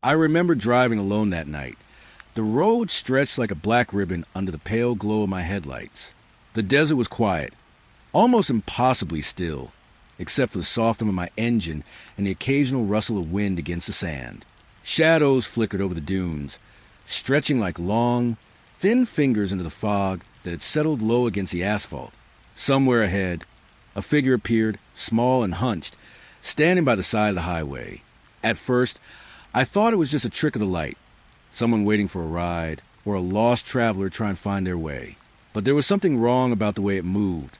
I remember driving alone that night. The road stretched like a black ribbon under the pale glow of my headlights. The desert was quiet, almost impossibly still, except for the soft hum of my engine and the occasional rustle of wind against the sand. Shadows flickered over the dunes, stretching like long, thin fingers into the fog that had settled low against the asphalt. Somewhere ahead, a figure appeared, small and hunched, standing by the side of the highway. At first, I thought it was just a trick of the light, someone waiting for a ride, or a lost traveler trying to find their way. But there was something wrong about the way it moved,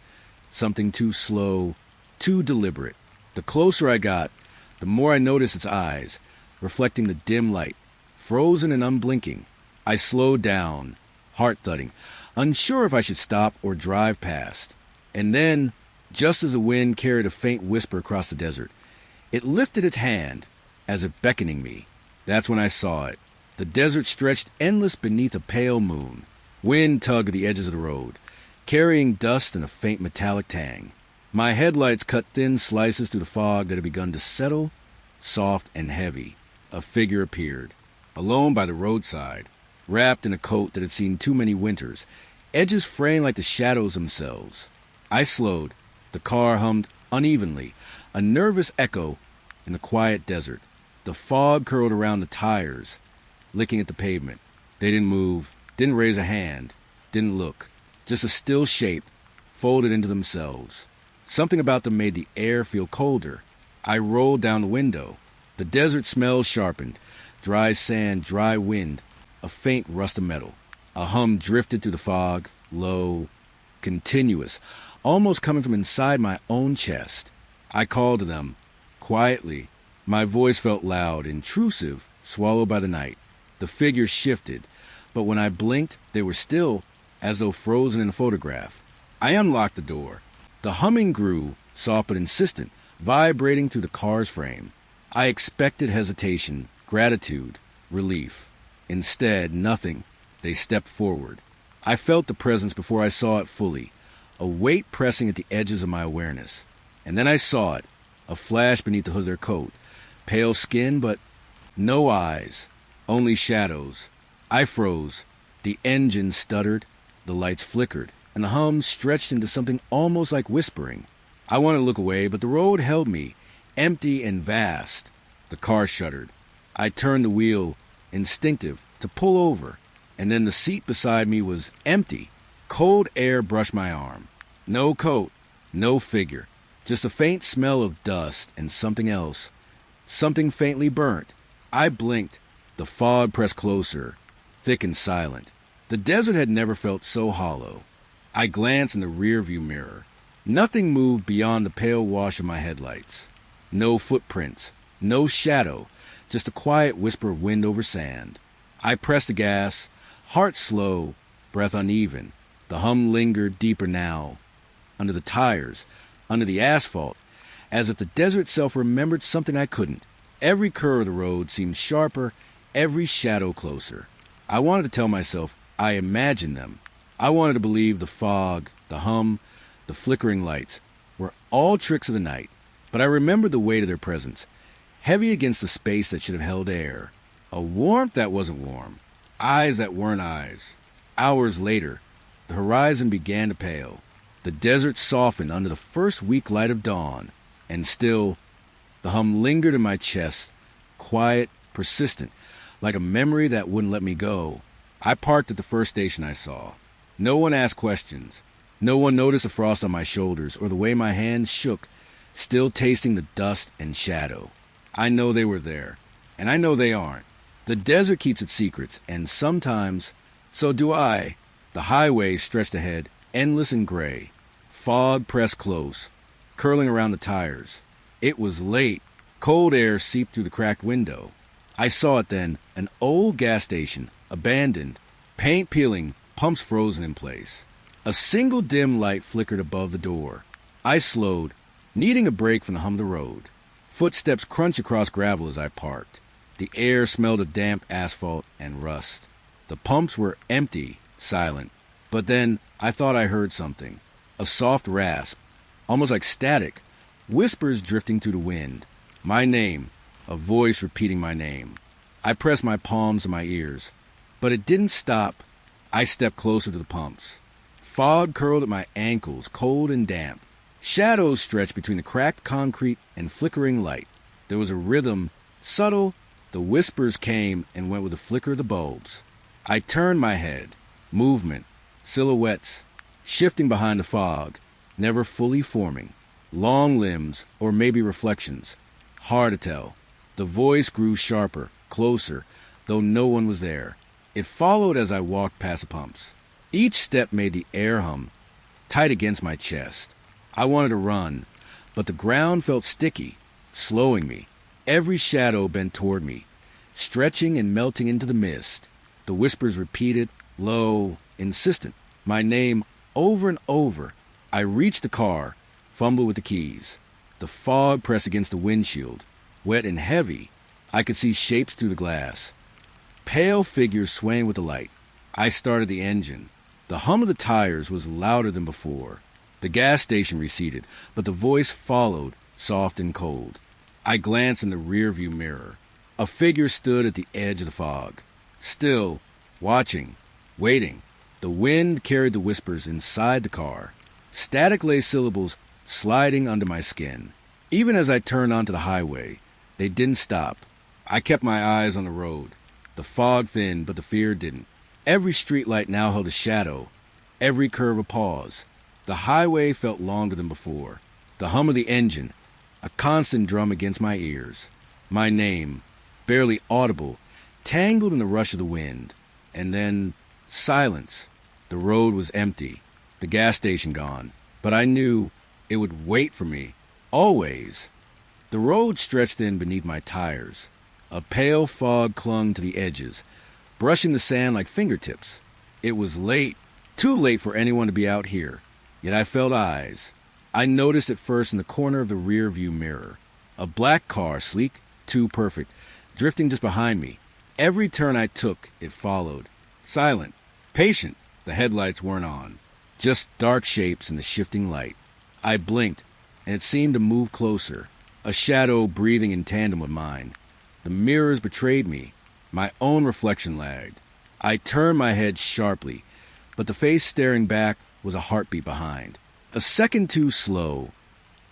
something too slow, too deliberate. The closer I got, the more I noticed its eyes, reflecting the dim light, frozen and unblinking. I slowed down, heart thudding, unsure if I should stop or drive past. And then, just as the wind carried a faint whisper across the desert, it lifted its hand, as if beckoning me. That's when I saw it. The desert stretched endless beneath a pale moon. Wind tugged at the edges of the road, carrying dust and a faint metallic tang. My headlights cut thin slices through the fog that had begun to settle, soft and heavy. A figure appeared, alone by the roadside, wrapped in a coat that had seen too many winters, edges fraying like the shadows themselves. I slowed. The car hummed unevenly, a nervous echo in the quiet desert. The fog curled around the tires, licking at the pavement. They didn't move, didn't raise a hand, didn't look. Just a still shape, folded into themselves. Something about them made the air feel colder. I rolled down the window. The desert smell sharpened. Dry sand, dry wind, a faint rust of metal. A hum drifted through the fog, low, continuous, almost coming from inside my own chest. I called to them, quietly. My voice felt loud, intrusive, swallowed by the night. The figures shifted, but when I blinked, they were still, as though frozen in a photograph. I unlocked the door. The humming grew, soft but insistent, vibrating through the car's frame. I expected hesitation, gratitude, relief. Instead, nothing. They stepped forward. I felt the presence before I saw it fully, a weight pressing at the edges of my awareness. And then I saw it, a flash beneath the hood of their coat. Pale skin, but no eyes, only shadows. I froze. The engine stuttered, the lights flickered, and the hum stretched into something almost like whispering. I wanted to look away, but the road held me, empty and vast. The car shuddered. I turned the wheel, instinctive, to pull over, and then the seat beside me was empty. Cold air brushed my arm. No coat, no figure, just a faint smell of dust and something else, something faintly burnt. I blinked. The fog pressed closer, thick and silent. The desert had never felt so hollow. I glanced in the rearview mirror. Nothing moved beyond the pale wash of my headlights. No footprints, no shadow, just a quiet whisper of wind over sand. I pressed the gas, heart slow, breath uneven. The hum lingered deeper now, under the tires, under the asphalt, as if the desert itself remembered something I couldn't. Every curve of the road seemed sharper, every shadow closer. I wanted to tell myself I imagined them. I wanted to believe the fog, the hum, the flickering lights were all tricks of the night. But I remembered the weight of their presence, heavy against the space that should have held air. A warmth that wasn't warm, eyes that weren't eyes. Hours later, the horizon began to pale. The desert softened under the first weak light of dawn, and still, the hum lingered in my chest, quiet, persistent, like a memory that wouldn't let me go. I parked at the first station I saw. No one asked questions. No one noticed the frost on my shoulders or the way my hands shook, still tasting the dust and shadow. I know they were there, and I know they aren't. The desert keeps its secrets, and sometimes, so do I. The highway stretched ahead, endless and gray. Fog pressed close, curling around the tires. It was late. Cold air seeped through the cracked window. I saw it then, an old gas station, abandoned, paint peeling, pumps frozen in place. A single dim light flickered above the door. I slowed, needing a break from the hum of the road. Footsteps crunched across gravel as I parked. The air smelled of damp asphalt and rust. The pumps were empty, silent. But then I thought I heard something. A soft rasp, almost like static, whispers drifting through the wind. My name, a voice repeating my name. I pressed my palms to my ears, but it didn't stop. I stepped closer to the pumps. Fog curled at my ankles, cold and damp. Shadows stretched between the cracked concrete and flickering light. There was a rhythm, subtle. The whispers came and went with the flicker of the bulbs. I turned my head. Movement, silhouettes, shifting behind the fog, never fully forming. Long limbs, or maybe reflections. Hard to tell. The voice grew sharper, closer, though no one was there. It followed as I walked past the pumps. Each step made the air hum, tight against my chest. I wanted to run, but the ground felt sticky, slowing me. Every shadow bent toward me, stretching and melting into the mist. The whispers repeated, low, insistent, my name over and over. I reached the car, fumbled with the keys. The fog pressed against the windshield, wet and heavy. I could see shapes through the glass. Pale figures swaying with the light. I started the engine. The hum of the tires was louder than before. The gas station receded, but the voice followed, soft and cold. I glanced in the rearview mirror. A figure stood at the edge of the fog, still, watching, waiting. The wind carried the whispers inside the car. Static-lay syllables sliding under my skin. Even as I turned onto the highway, they didn't stop. I kept my eyes on the road. The fog thinned, but the fear didn't. Every streetlight now held a shadow, every curve a pause. The highway felt longer than before. The hum of the engine, a constant drum against my ears. My name, barely audible, tangled in the rush of the wind. And then, silence. The road was empty, the gas station gone. But I knew it would wait for me, always. The road stretched in beneath my tires. A pale fog clung to the edges, brushing the sand like fingertips. It was late, too late for anyone to be out here. Yet I felt eyes. I noticed it first in the corner of the rear-view mirror. A black car, sleek, too perfect, drifting just behind me. Every turn I took, it followed. Silent, patient. The headlights weren't on. Just dark shapes in the shifting light. I blinked, and it seemed to move closer. A shadow breathing in tandem with mine. The mirrors betrayed me. My own reflection lagged. I turned my head sharply, but the face staring back was a heartbeat behind. A second too slow,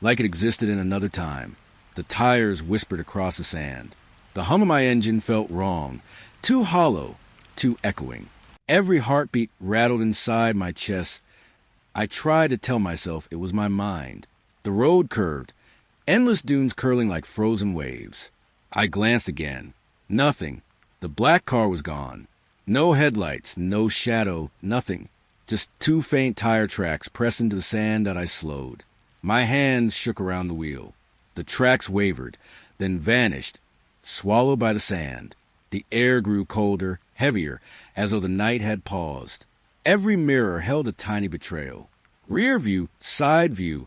like it existed in another time. The tires whispered across the sand. The hum of my engine felt wrong, too hollow, too echoing. Every heartbeat rattled inside my chest. I tried to tell myself it was my mind. The road curved, endless dunes curling like frozen waves. I glanced again. Nothing. The black car was gone. No headlights, no shadow, nothing. Just two faint tire tracks pressed into the sand that I slowed. My hands shook around the wheel. The tracks wavered, then vanished, swallowed by the sand. The air grew colder, heavier, as though the night had paused. Every mirror held a tiny betrayal. Rear view, side view,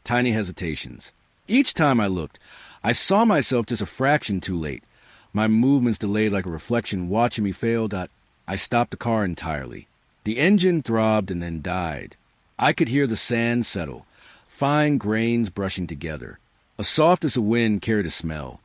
tiny hesitations. Each time I looked, I saw myself just a fraction too late. My movements delayed like a reflection watching me fail. I stopped the car entirely. The engine throbbed and then died. I could hear the sand settle, fine grains brushing together. A softness of wind carried a smell.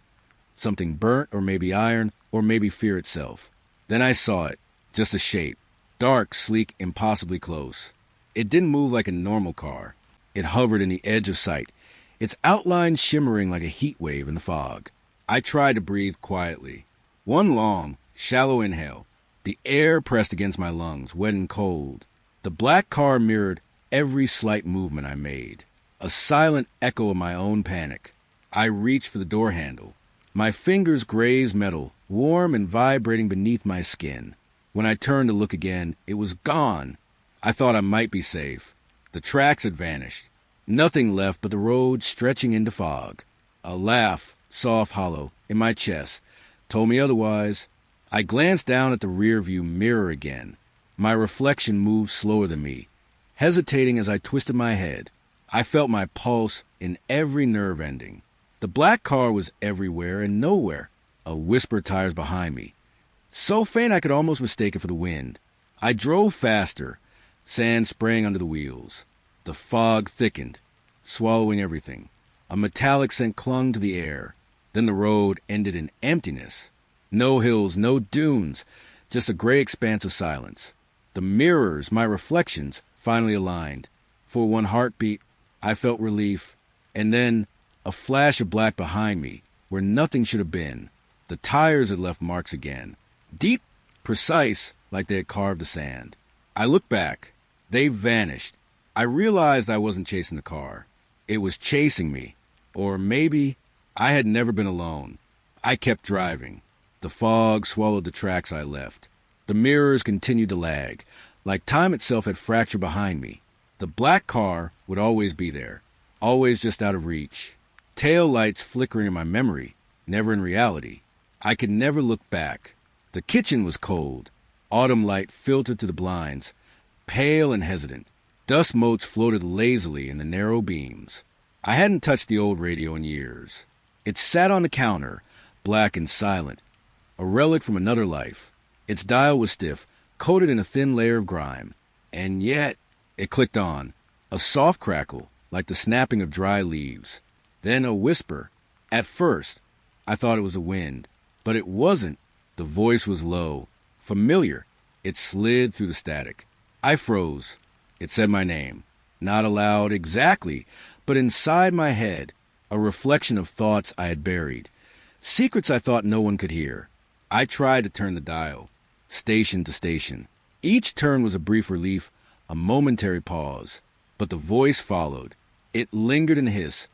Something burnt, or maybe iron, or maybe fear itself. Then I saw it, just a shape. Dark, sleek, impossibly close. It didn't move like a normal car. It hovered in the edge of sight, its outline shimmering like a heat wave in the fog. I tried to breathe quietly. One long, shallow inhale. The air pressed against my lungs, wet and cold. The black car mirrored every slight movement I made. A silent echo of my own panic. I reached for the door handle. My fingers grazed metal, warm and vibrating beneath my skin. When I turned to look again, it was gone. I thought I might be safe. The tracks had vanished. Nothing left but the road stretching into fog. A laugh, soft, hollow, in my chest, told me otherwise. I glanced down at the rearview mirror again. My reflection moved slower than me, hesitating as I twisted my head. I felt my pulse in every nerve ending. The black car was everywhere and nowhere. A whisper of tires behind me, so faint I could almost mistake it for the wind. I drove faster, sand spraying under the wheels. The fog thickened, swallowing everything. A metallic scent clung to the air. Then the road ended in emptiness. No hills, no dunes, just a gray expanse of silence. The mirrors, my reflections, finally aligned. For one heartbeat, I felt relief, and then a flash of black behind me, where nothing should have been. The tires had left marks again, deep, precise, like they had carved the sand. I looked back. They vanished. I realized I wasn't chasing the car. It was chasing me. Or maybe I had never been alone. I kept driving. The fog swallowed the tracks I left. The mirrors continued to lag, like time itself had fractured behind me. The black car would always be there, always just out of reach. Tail lights flickering in my memory, never in reality. I could never look back. The kitchen was cold. Autumn light filtered through the blinds, pale and hesitant. Dust motes floated lazily in the narrow beams. I hadn't touched the old radio in years. It sat on the counter, black and silent, a relic from another life. Its dial was stiff, coated in a thin layer of grime. And yet, it clicked on, a soft crackle, like the snapping of dry leaves. Then a whisper. At first, I thought it was a wind, but it wasn't. The voice was low, familiar. It slid through the static. I froze. It said my name. Not aloud exactly, but inside my head, a reflection of thoughts I had buried. Secrets I thought no one could hear. I tried to turn the dial, station to station. Each turn was a brief relief, a momentary pause. But the voice followed. It lingered and hissed,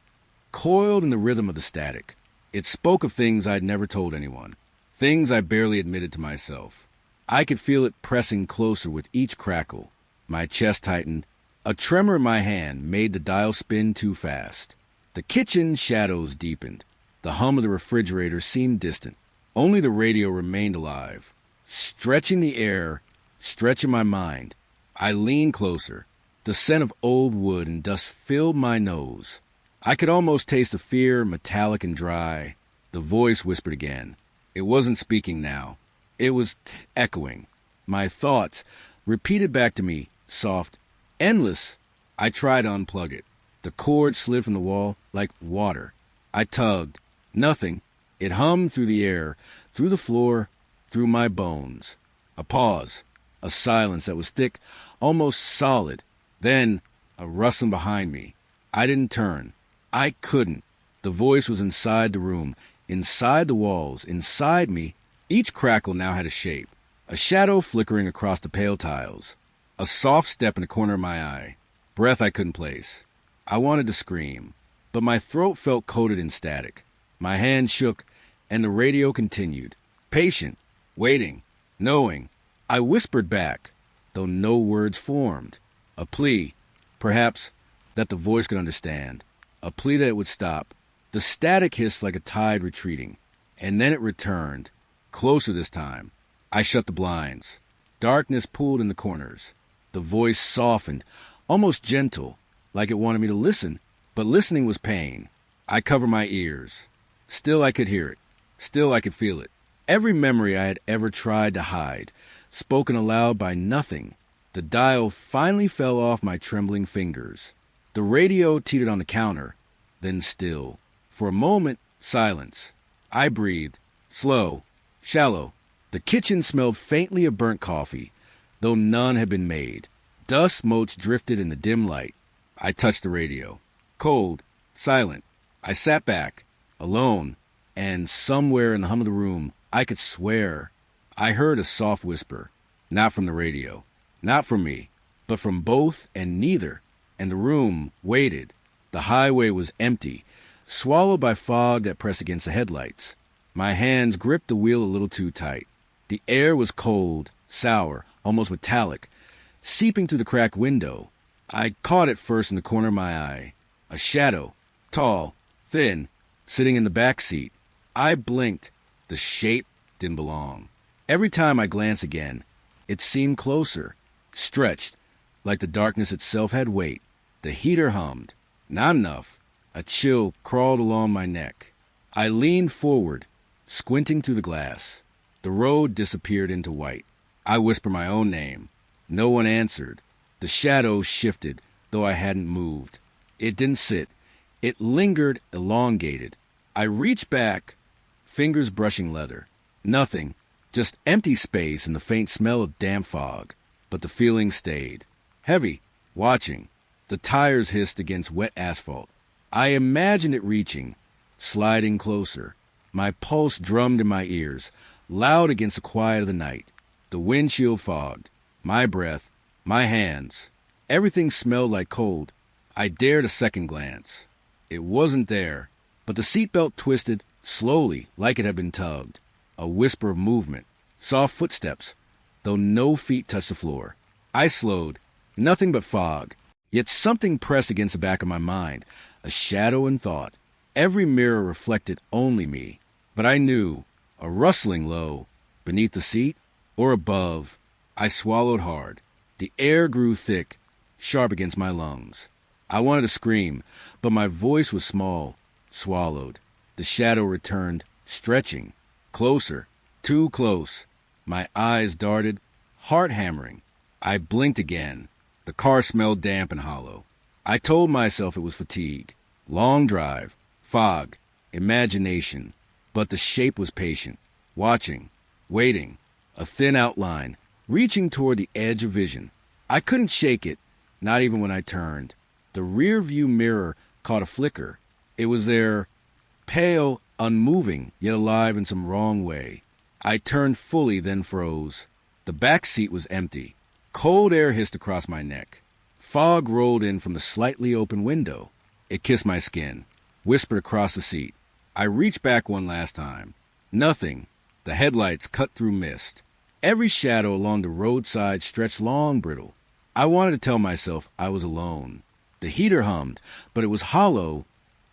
coiled in the rhythm of the static. It spoke of things I'd never told anyone, things I barely admitted to myself. I could feel it pressing closer with each crackle. My chest tightened. A tremor in my hand made the dial spin too fast. The kitchen shadows deepened. The hum of the refrigerator seemed distant. Only the radio remained alive. Stretching the air, stretching my mind, I leaned closer. The scent of old wood and dust filled my nose. I could almost taste the fear, metallic and dry. The voice whispered again. It wasn't speaking now. It was echoing. My thoughts repeated back to me, soft, endless. I tried to unplug it. The cord slid from the wall like water. I tugged. Nothing. It hummed through the air, through the floor, through my bones. A pause. A silence that was thick, almost solid. Then a rustling behind me. I didn't turn. I couldn't. The voice was inside the room, inside the walls, inside me. Each crackle now had a shape. A shadow flickering across the pale tiles. A soft step in the corner of my eye. Breath I couldn't place. I wanted to scream, but my throat felt coated in static. My hand shook, and the radio continued. Patient, waiting, knowing. I whispered back, though no words formed. A plea, perhaps, that the voice could understand. A plea that it would stop. The static hissed like a tide retreating, and then it returned, closer this time. I shut the blinds. Darkness pooled in the corners. The voice softened, almost gentle, like it wanted me to listen, but listening was pain. I covered my ears. Still I could hear it. Still I could feel it. Every memory I had ever tried to hide, spoken aloud by nothing. The dial finally fell off my trembling fingers. The radio teetered on the counter, then still. For a moment, silence. I breathed, slow, shallow. The kitchen smelled faintly of burnt coffee, though none had been made. Dust motes drifted in the dim light. I touched the radio. Cold, silent. I sat back, alone, and somewhere in the hum of the room, I could swear, I heard a soft whisper. Not from the radio. Not from me, but from both and neither. And the room waited. The highway was empty, swallowed by fog that pressed against the headlights. My hands gripped the wheel a little too tight. The air was cold, sour, almost metallic, seeping through the cracked window. I caught it first in the corner of my eye. A shadow, tall, thin, sitting in the back seat. I blinked. The shape didn't belong. Every time I glanced again, it seemed closer, stretched, like the darkness itself had weight. The heater hummed. Not enough. A chill crawled along my neck. I leaned forward, squinting through the glass. The road disappeared into white. I whispered my own name. No one answered. The shadow shifted, though I hadn't moved. It didn't sit. It lingered, elongated. I reached back, fingers brushing leather. Nothing. Just empty space and the faint smell of damp fog. But the feeling stayed. Heavy. Watching. The tires hissed against wet asphalt. I imagined it reaching, sliding closer. My pulse drummed in my ears, loud against the quiet of the night. The windshield fogged. My breath. My hands. Everything smelled like cold. I dared a second glance. It wasn't there, but the seatbelt twisted slowly like it had been tugged. A whisper of movement. Soft footsteps, though no feet touched the floor. I slowed. Nothing but fog. Yet something pressed against the back of my mind. A shadow and thought. Every mirror reflected only me. But I knew. A rustling low. Beneath the seat or above. I swallowed hard. The air grew thick, sharp against my lungs. I wanted to scream, but my voice was small, swallowed. The shadow returned, stretching. Closer. Too close. My eyes darted, heart hammering. I blinked again. The car smelled damp and hollow. I told myself it was fatigue. Long drive. Fog. Imagination. But the shape was patient. Watching. Waiting. A thin outline. Reaching toward the edge of vision. I couldn't shake it, not even when I turned. The rear-view mirror caught a flicker. It was there, pale, unmoving, yet alive in some wrong way. I turned fully, then froze. The back seat was empty. Cold air hissed across my neck. Fog rolled in from the slightly open window. It kissed my skin, whispered across the seat. I reached back one last time. Nothing. The headlights cut through mist. Every shadow along the roadside stretched long, brittle. I wanted to tell myself I was alone. The heater hummed, but it was hollow,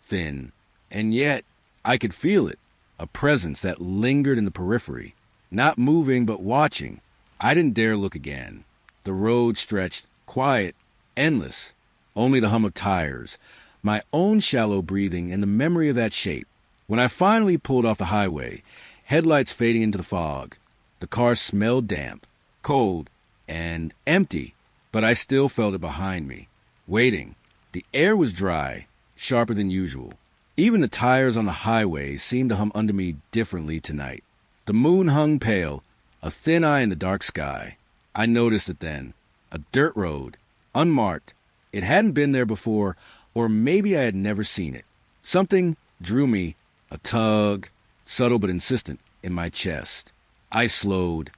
thin, and yet I could feel it, a presence that lingered in the periphery, not moving but watching. I didn't dare look again. The road stretched, quiet, endless, only the hum of tires, my own shallow breathing, and the memory of that shape. When I finally pulled off the highway, headlights fading into the fog, the car smelled damp, cold, and empty, but I still felt it behind me. Waiting. The air was dry, sharper than usual. Even the tires on the highway seemed to hum under me differently tonight. The moon hung pale, a thin eye in the dark sky. I noticed it then. A dirt road, unmarked. It hadn't been there before, or maybe I had never seen it. Something drew me, a tug, subtle but insistent, in my chest. I slowed,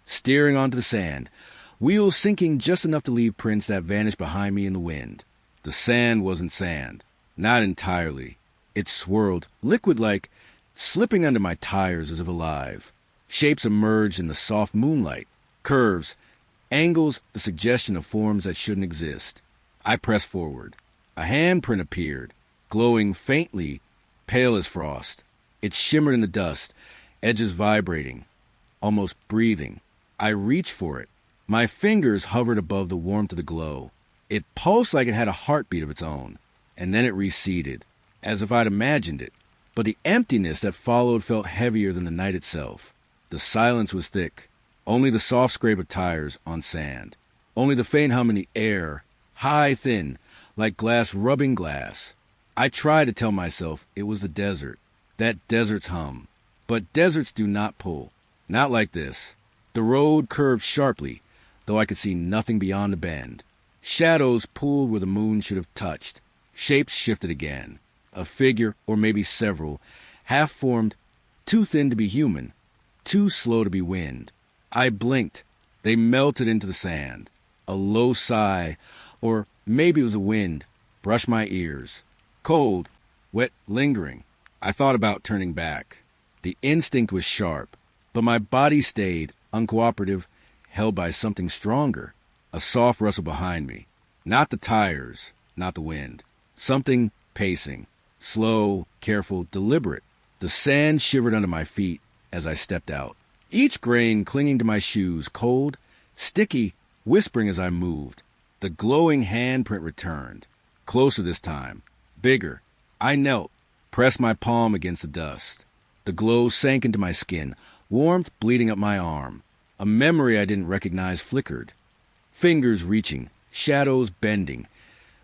steering onto the sand, wheels sinking just enough to leave prints that vanished behind me in the wind. The sand wasn't sand, not entirely. It swirled, liquid-like, slipping under my tires as if alive. Shapes emerged in the soft moonlight, curves, angles, the suggestion of forms that shouldn't exist. I pressed forward. A handprint appeared, glowing faintly, pale as frost. It shimmered in the dust, edges vibrating, almost breathing. I reached for it. My fingers hovered above the warmth of the glow. It pulsed like it had a heartbeat of its own, and then it receded, as if I'd imagined it. But the emptiness that followed felt heavier than the night itself. The silence was thick, only the soft scrape of tires on sand, only the faint hum in the air, high, thin, like glass rubbing glass. I tried to tell myself it was the desert, that desert's hum. But deserts do not pull, not like this. The road curved sharply, though I could see nothing beyond the bend. Shadows pulled where the moon should have touched. Shapes shifted again. A figure, or maybe several, half-formed, too thin to be human, too slow to be wind. I blinked. They melted into the sand. A low sigh, or maybe it was a wind, brushed my ears. Cold, wet, lingering. I thought about turning back. The instinct was sharp, but my body stayed, uncooperative, held by something stronger. A soft rustle behind me. Not the tires, not the wind. Something pacing. Slow, careful, deliberate. The sand shivered under my feet as I stepped out. Each grain clinging to my shoes, cold, sticky, whispering as I moved. The glowing handprint returned. Closer this time. Bigger. I knelt, pressed my palm against the dust. The glow sank into my skin, warmth bleeding up my arm. A memory I didn't recognize flickered. Fingers reaching, shadows bending,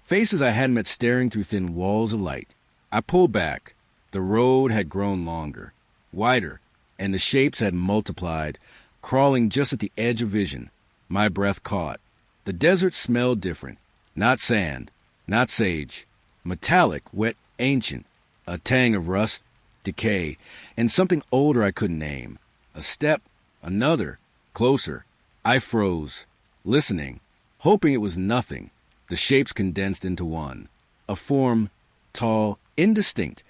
faces I hadn't met staring through thin walls of light. I pulled back. The road had grown longer, wider, and the shapes had multiplied, crawling just at the edge of vision. My breath caught. The desert smelled different. Not sand, not sage. Metallic, wet, ancient. A tang of rust, decay, and something older I couldn't name. A step, another, closer. I froze, listening, hoping it was nothing. The shapes condensed into one. A form, tall, indistinct,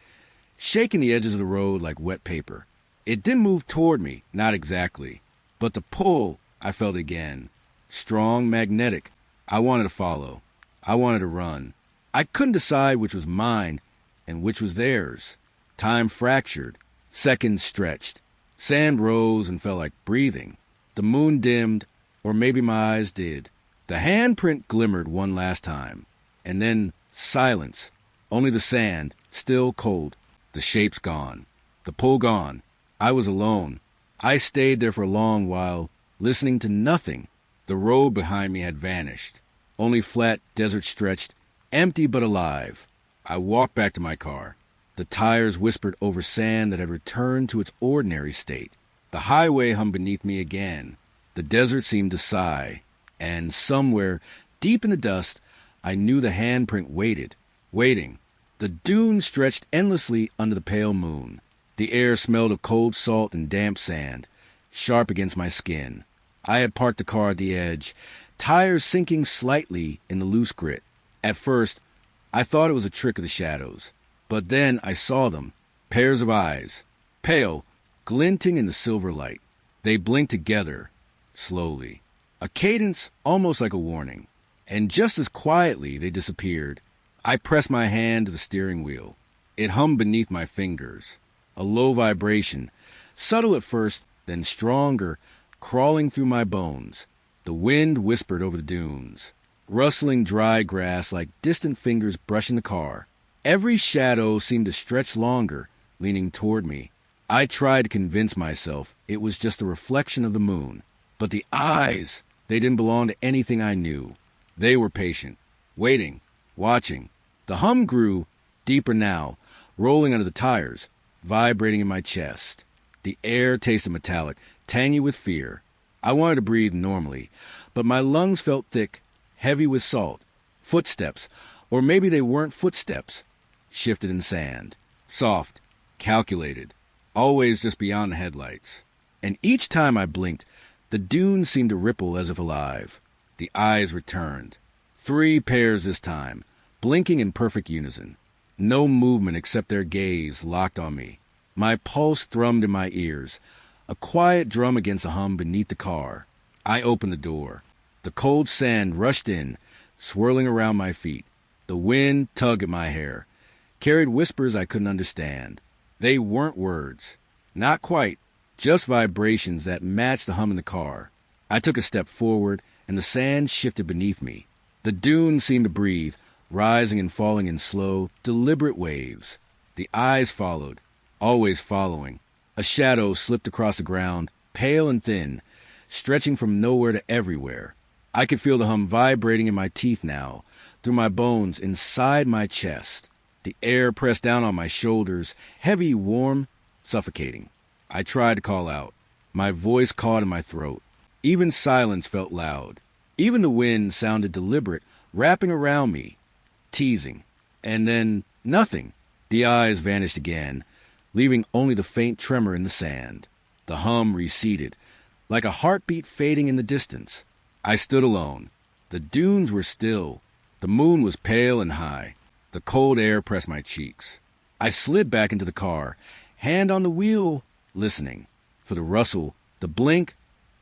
shaking the edges of the road like wet paper. It didn't move toward me, not exactly. But the pull, I felt again. Strong, magnetic. I wanted to follow. I wanted to run. I couldn't decide which was mine and which was theirs. Time fractured. Seconds stretched. Sand rose and felt like breathing. The moon dimmed, or maybe my eyes did. The handprint glimmered one last time. And then silence. Only the sand, still cold. The shapes gone. The pull gone. I was alone. I stayed there for a long while, listening to nothing. The road behind me had vanished. Only flat desert stretched, empty but alive. I walked back to my car. The tires whispered over sand that had returned to its ordinary state. The highway hummed beneath me again. The desert seemed to sigh. And somewhere, deep in the dust, I knew the handprint waited. Waiting. The dunes stretched endlessly under the pale moon. The air smelled of cold salt and damp sand, sharp against my skin. I had parked the car at the edge, tires sinking slightly in the loose grit. At first, I thought it was a trick of the shadows. But then I saw them, pairs of eyes, pale, glinting in the silver light. They blinked together, slowly. A cadence almost like a warning. And just as quietly they disappeared. I pressed my hand to the steering wheel. It hummed beneath my fingers. A low vibration, subtle at first, then stronger, crawling through my bones. The wind whispered over the dunes, rustling dry grass like distant fingers brushing the car. Every shadow seemed to stretch longer, leaning toward me. I tried to convince myself it was just a reflection of the moon. But the eyes, they didn't belong to anything I knew. They were patient, waiting, watching. The hum grew, deeper now, rolling under the tires, vibrating in my chest. The air tasted metallic, tangy with fear. I wanted to breathe normally, but my lungs felt thick, heavy with salt. Footsteps, or maybe they weren't footsteps, shifted in sand. Soft, calculated, always just beyond the headlights. And each time I blinked, the dunes seemed to ripple as if alive. The eyes returned. 3 pairs this time, blinking in perfect unison. No movement except their gaze locked on me. My pulse thrummed in my ears, a quiet drum against the hum beneath the car. I opened the door. The cold sand rushed in, swirling around my feet. The wind tugged at my hair, carried whispers I couldn't understand. They weren't words. Not quite, just vibrations that matched the hum in the car. I took a step forward, and the sand shifted beneath me. The dunes seemed to breathe, rising and falling in slow, deliberate waves. The eyes followed, always following. A shadow slipped across the ground, pale and thin, stretching from nowhere to everywhere. I could feel the hum vibrating in my teeth now, through my bones, inside my chest. The air pressed down on my shoulders, heavy, warm, suffocating. I tried to call out. My voice caught in my throat. Even silence felt loud. Even the wind sounded deliberate, wrapping around me, teasing. And then nothing. The eyes vanished again, leaving only the faint tremor in the sand. The hum receded, like a heartbeat fading in the distance. I stood alone. The dunes were still. The moon was pale and high. The cold air pressed my cheeks. I slid back into the car, hand on the wheel, listening for the rustle, the blink,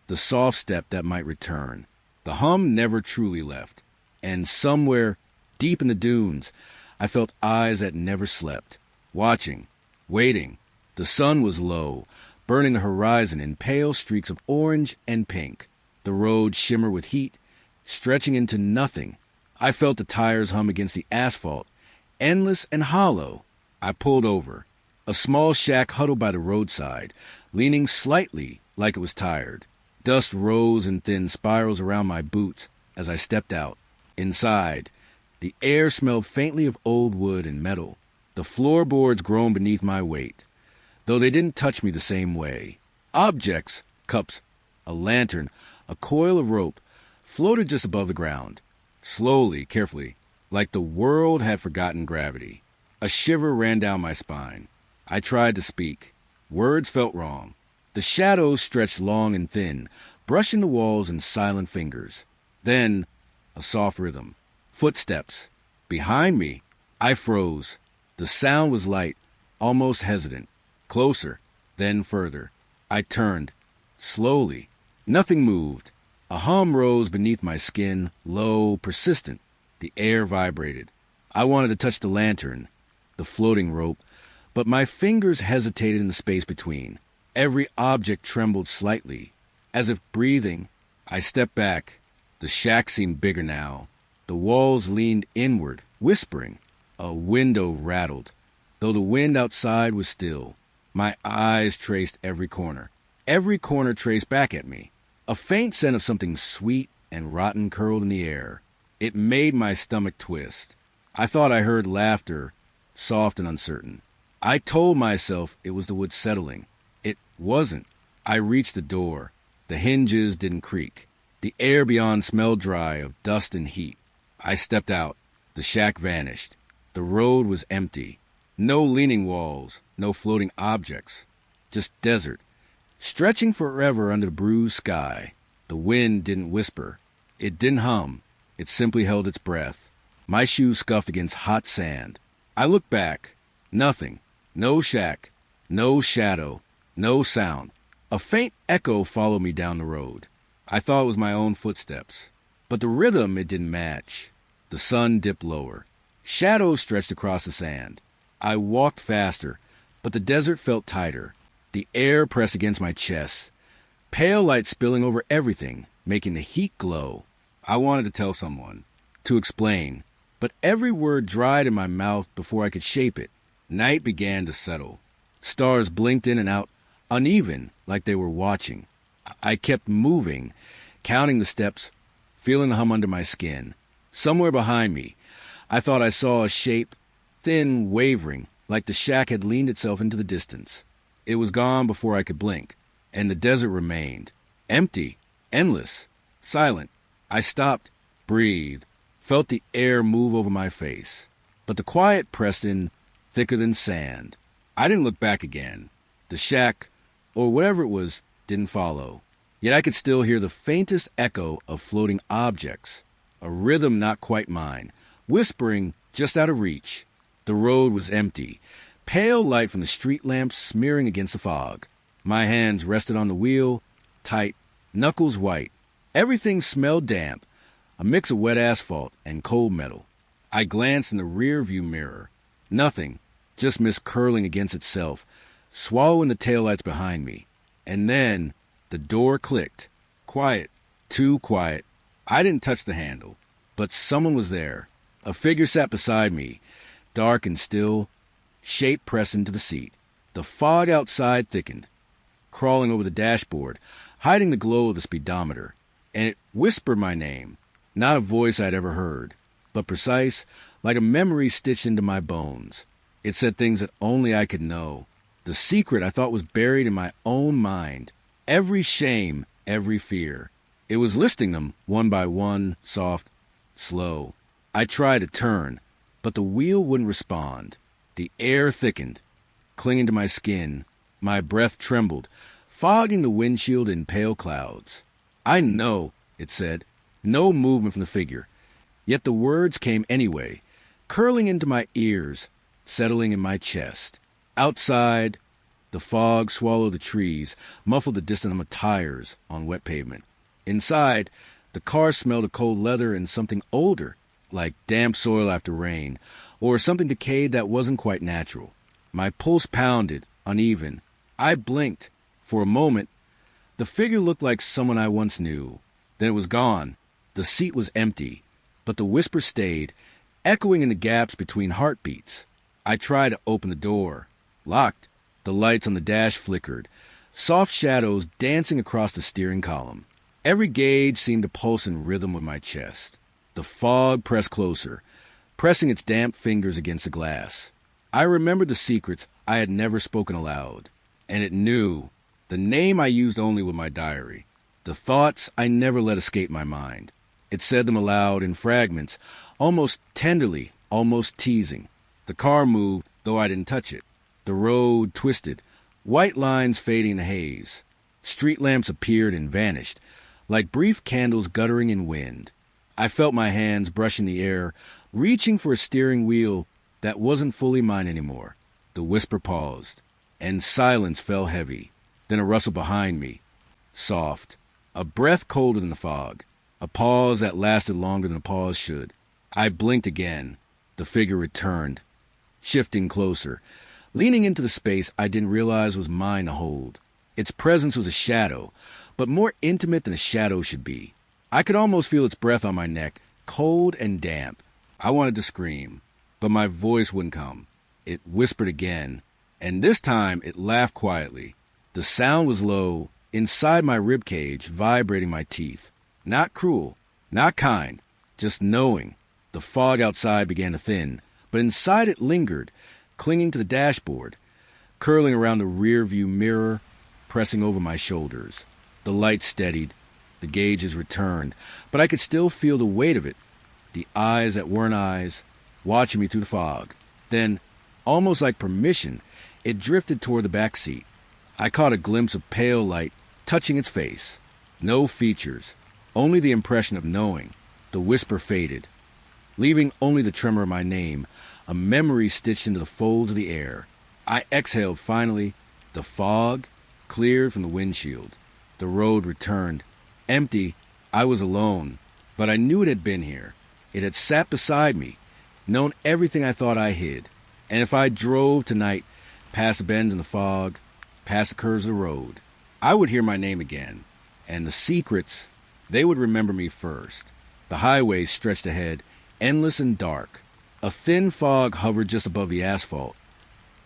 the soft step that might return. The hum never truly left. And somewhere, deep in the dunes, I felt eyes that never slept, watching, waiting. The sun was low, burning the horizon in pale streaks of orange and pink. The road shimmered with heat, stretching into nothing. I felt the tires hum against the asphalt, endless and hollow. I pulled over. A small shack huddled by the roadside, leaning slightly like it was tired. Dust rose in thin spirals around my boots as I stepped out. Inside, the air smelled faintly of old wood and metal. The floorboards groaned beneath my weight. though they didn't touch me the same way. Objects, cups, a lantern, a coil of rope, floated just above the ground. Slowly, carefully, like the world had forgotten gravity. A shiver ran down my spine. I tried to speak. Words felt wrong. The shadows stretched long and thin, brushing the walls in silent fingers. Then, a soft rhythm. Footsteps. Behind me, I froze. The sound was light, almost hesitant. Closer, then further. I turned. Slowly. Nothing moved. A hum rose beneath my skin, low, persistent. The air vibrated. I wanted to touch the lantern, the floating rope, but my fingers hesitated in the space between. Every object trembled slightly, as if breathing. I stepped back. The shack seemed bigger now. The walls leaned inward, whispering. A window rattled, though the wind outside was still. My eyes traced every corner. Every corner traced back at me. A faint scent of something sweet and rotten curled in the air. It made my stomach twist. I thought I heard laughter, soft and uncertain. I told myself it was the wood settling. It wasn't. I reached the door. The hinges didn't creak. The air beyond smelled dry of dust and heat. I stepped out. The shack vanished. The road was empty. No leaning walls, no floating objects. Just desert, stretching forever under the bruised sky. The wind didn't whisper. It didn't hum. It simply held its breath. My shoes scuffed against hot sand. I looked back. Nothing. No shack. No shadow. No sound. A faint echo followed me down the road. I thought it was my own footsteps. But the rhythm it didn't match. The sun dipped lower. Shadows stretched across the sand. I walked faster, but the desert felt tighter. The air pressed against my chest. Pale light spilling over everything, making the heat glow. I wanted to tell someone, to explain, but every word dried in my mouth before I could shape it. Night began to settle. Stars blinked in and out, uneven, like they were watching. I kept moving, counting the steps, feeling the hum under my skin. Somewhere behind me, I thought I saw a shape, thin, wavering, like the shack had leaned itself into the distance. It was gone before I could blink, and the desert remained. Empty, endless, silent. I stopped, breathed, felt the air move over my face. But the quiet pressed in, thicker than sand. I didn't look back again. The shack, or whatever it was, didn't follow. Yet I could still hear the faintest echo of floating objects, a rhythm not quite mine, whispering just out of reach. The road was empty, pale light from the street lamps smearing against the fog. My hands rested on the wheel, tight, knuckles white. Everything smelled damp, a mix of wet asphalt and cold metal. I glanced in the rear-view mirror. Nothing, just mist curling against itself, swallowing the taillights behind me. And then the door clicked. Quiet, too quiet. I didn't touch the handle, but someone was there. A figure sat beside me, dark and still, shape pressed into the seat. The fog outside thickened, crawling over the dashboard, hiding the glow of the speedometer. And it whispered my name, not a voice I'd ever heard, but precise, like a memory stitched into my bones. It said things that only I could know. The secret I thought was buried in my own mind. Every shame, every fear. It was listing them one by one, soft, slow. I tried to turn, but the wheel wouldn't respond. The air thickened, clinging to my skin. My breath trembled, fogging the windshield in pale clouds. I know, it said. No movement from the figure. Yet the words came anyway, curling into my ears, settling in my chest. Outside, the fog swallowed the trees, muffled the distant hum of tires on wet pavement. Inside, the car smelled of cold leather and something older, like damp soil after rain, or something decayed that wasn't quite natural. My pulse pounded, uneven. I blinked. For a moment, the figure looked like someone I once knew. Then it was gone. The seat was empty, but the whisper stayed, echoing in the gaps between heartbeats. I tried to open the door. Locked. The lights on the dash flickered, soft shadows dancing across the steering column. Every gauge seemed to pulse in rhythm with my chest. The fog pressed closer, pressing its damp fingers against the glass. I remembered the secrets I had never spoken aloud. And it knew the name I used only with my diary, the thoughts I never let escape my mind. It said them aloud in fragments, almost tenderly, almost teasing. The car moved, though I didn't touch it. The road twisted, white lines fading in the haze. Street lamps appeared and vanished, like brief candles guttering in wind. I felt my hands brushing the air, reaching for a steering wheel that wasn't fully mine anymore. The whisper paused, and silence fell heavy. Then a rustle behind me, soft, a breath colder than the fog, a pause that lasted longer than a pause should. I blinked again. The figure returned, shifting closer, leaning into the space I didn't realize was mine to hold. Its presence was a shadow, but more intimate than a shadow should be. I could almost feel its breath on my neck, cold and damp. I wanted to scream, but my voice wouldn't come. It whispered again, and this time it laughed quietly. The sound was low, inside my ribcage, vibrating my teeth. Not cruel, not kind, just knowing. The fog outside began to thin, but inside it lingered, clinging to the dashboard, curling around the rear-view mirror, pressing over my shoulders. The light steadied, the gauges returned, but I could still feel the weight of it, the eyes that weren't eyes, watching me through the fog. Then, almost like permission, it drifted toward the backseat. I caught a glimpse of pale light touching its face. No features, only the impression of knowing. The whisper faded, leaving only the tremor of my name, a memory stitched into the folds of the air. I exhaled finally. The fog cleared from the windshield. The road returned. Empty. I was alone, but I knew it had been here. It had sat beside me, known everything I thought I hid. And if I drove tonight, past the bends in the fog, past the curves of the road, I would hear my name again. And the secrets, they would remember me first. The highway stretched ahead, endless and dark. A thin fog hovered just above the asphalt,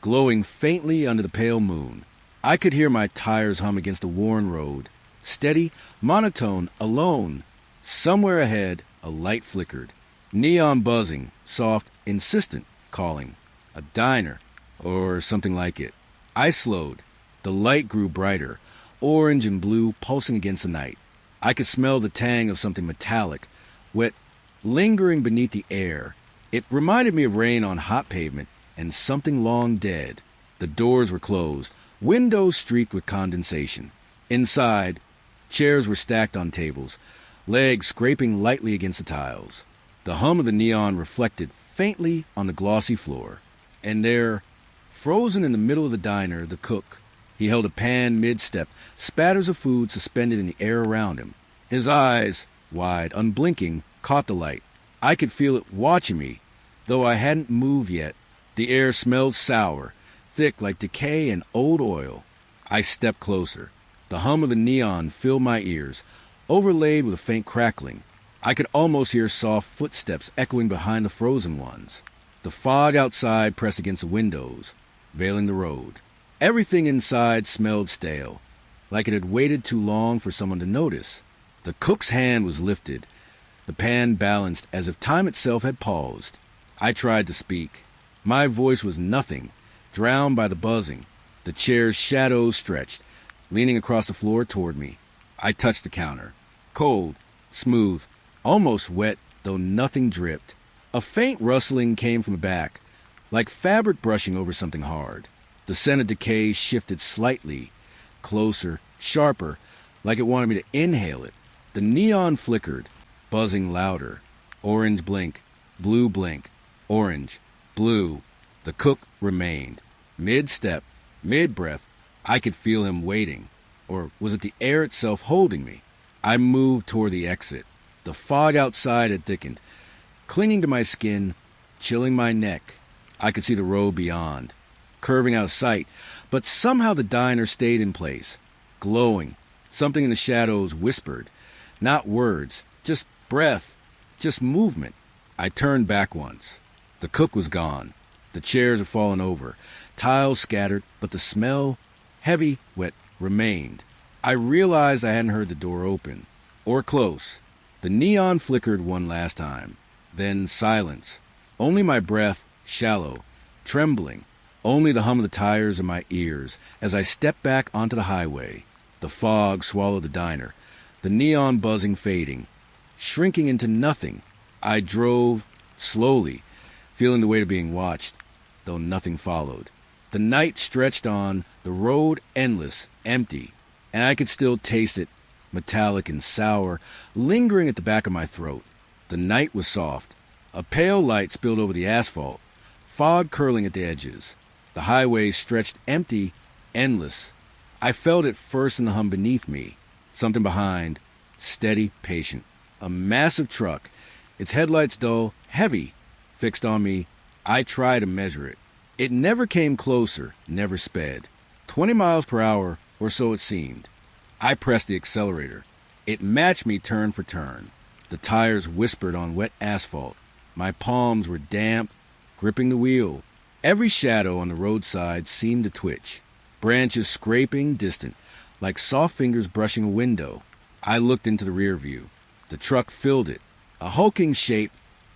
glowing faintly under the pale moon. I could hear my tires hum against the worn road, steady, monotone, alone. Somewhere ahead, a light flickered. Neon buzzing, soft, insistent, calling. A diner, or something like it. I slowed. The light grew brighter, orange and blue pulsing against the night. I could smell the tang of something metallic, wet, lingering beneath the air. It reminded me of rain on hot pavement and something long dead. The doors were closed, windows streaked with condensation. Inside, chairs were stacked on tables, legs scraping lightly against the tiles. The hum of the neon reflected faintly on the glossy floor. And there, frozen in the middle of the diner, the cook. He held a pan mid-step, spatters of food suspended in the air around him. His eyes, wide, unblinking, caught the light. I could feel it watching me, though I hadn't moved yet. The air smelled sour, thick like decay and old oil. I stepped closer. The hum of the neon filled my ears, overlaid with a faint crackling. I could almost hear soft footsteps echoing behind the frozen ones. The fog outside pressed against the windows, veiling the road. Everything inside smelled stale, like it had waited too long for someone to notice. The cook's hand was lifted, the pan balanced as if time itself had paused. I tried to speak. My voice was nothing, drowned by the buzzing. The chair's shadows stretched, leaning across the floor toward me. I touched the counter. Cold, smooth, almost wet, though nothing dripped. A faint rustling came from the back, like fabric brushing over something hard. The scent of decay shifted slightly, closer, sharper, like it wanted me to inhale it. The neon flickered, buzzing louder. Orange blink, orange, blue. The cook remained. Mid-step, mid-breath, I could feel him waiting. Or was it the air itself holding me? I moved toward the exit. The fog outside had thickened, clinging to my skin, chilling my neck. I could see the road beyond, curving out of sight, but somehow the diner stayed in place, glowing. Something in the shadows whispered, not words, just breath, just movement. I turned back once. The cook was gone. The chairs had fallen over, tiles scattered, but the smell, heavy, wet, remained. I realized I hadn't heard the door open, or close. The neon flickered one last time. Then silence. Only my breath, shallow, trembling, Only the hum of the tires in my ears as I stepped back onto the highway. The fog swallowed the diner, the neon buzzing fading, shrinking into nothing. I drove slowly, feeling the weight of being watched, though nothing followed. The night stretched on, the road endless, empty, and I could still taste it, metallic and sour, lingering at the back of my throat. The night was soft. A pale light spilled over the asphalt, fog curling at the edges. The highway stretched empty, endless. I felt it first in the hum beneath me, something behind, steady, patient. A massive truck, its headlights dull, heavy, fixed on me. I tried to measure it. It never came closer, never sped. 20 miles per hour, or so it seemed. I pressed the accelerator. It matched me turn for turn. The tires whispered on wet asphalt. My palms were damp, gripping the wheel. Every shadow on the roadside seemed to twitch. Branches scraping distant, like soft fingers brushing a window. I looked into the rear view. The truck filled it, a hulking shape,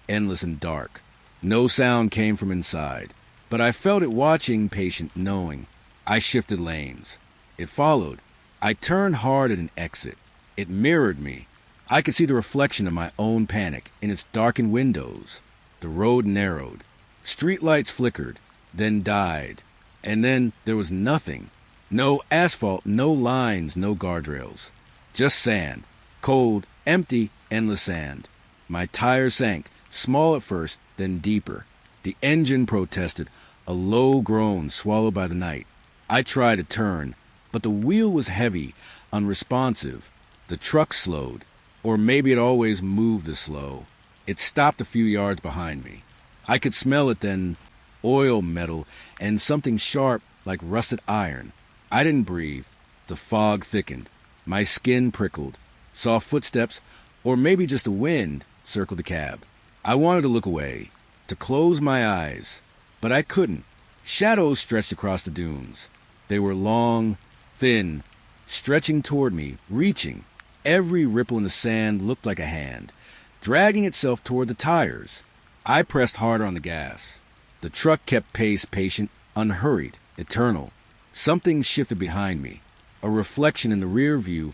endless and dark. No sound came from inside, but I felt it watching, patient, knowing. I shifted lanes. It followed. I turned hard at an exit. It mirrored me. I could see the reflection of my own panic in its darkened windows. The road narrowed. Streetlights flickered, then died. And then there was nothing. No asphalt, no lines, no guardrails. Just sand. Cold, empty, endless sand. My tires sank, small at first, then deeper. The engine protested, a low groan swallowed by the night. I tried to turn, but the wheel was heavy, unresponsive. The truck slowed, or maybe it always moved this slow. It stopped a few yards behind me. I could smell it then, oil, metal, and something sharp like rusted iron. I didn't breathe. The fog thickened. My skin prickled. Saw footsteps, or maybe just the wind, circle the cab. I wanted to look away, to close my eyes, but I couldn't. Shadows stretched across the dunes. They were long, thin, stretching toward me, reaching. Every ripple in the sand looked like a hand, dragging itself toward the tires. I pressed harder on the gas. The truck kept pace, patient, unhurried, eternal. Something shifted behind me, a reflection in the rear view,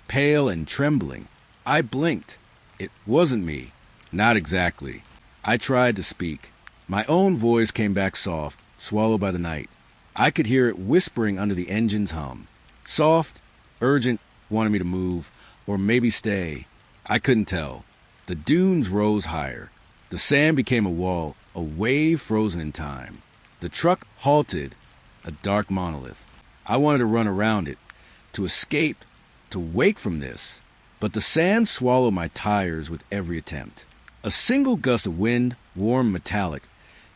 pale and trembling. I blinked. It wasn't me. Not exactly. I tried to speak. My own voice came back soft, swallowed by the night. I could hear it whispering under the engine's hum. Soft, urgent, wanted me to move, or maybe stay. I couldn't tell. The dunes rose higher. The sand became a wall, a wave frozen in time. The truck halted, a dark monolith. I wanted to run around it, to escape, to wake from this. But the sand swallowed my tires with every attempt. A single gust of wind, warm, metallic,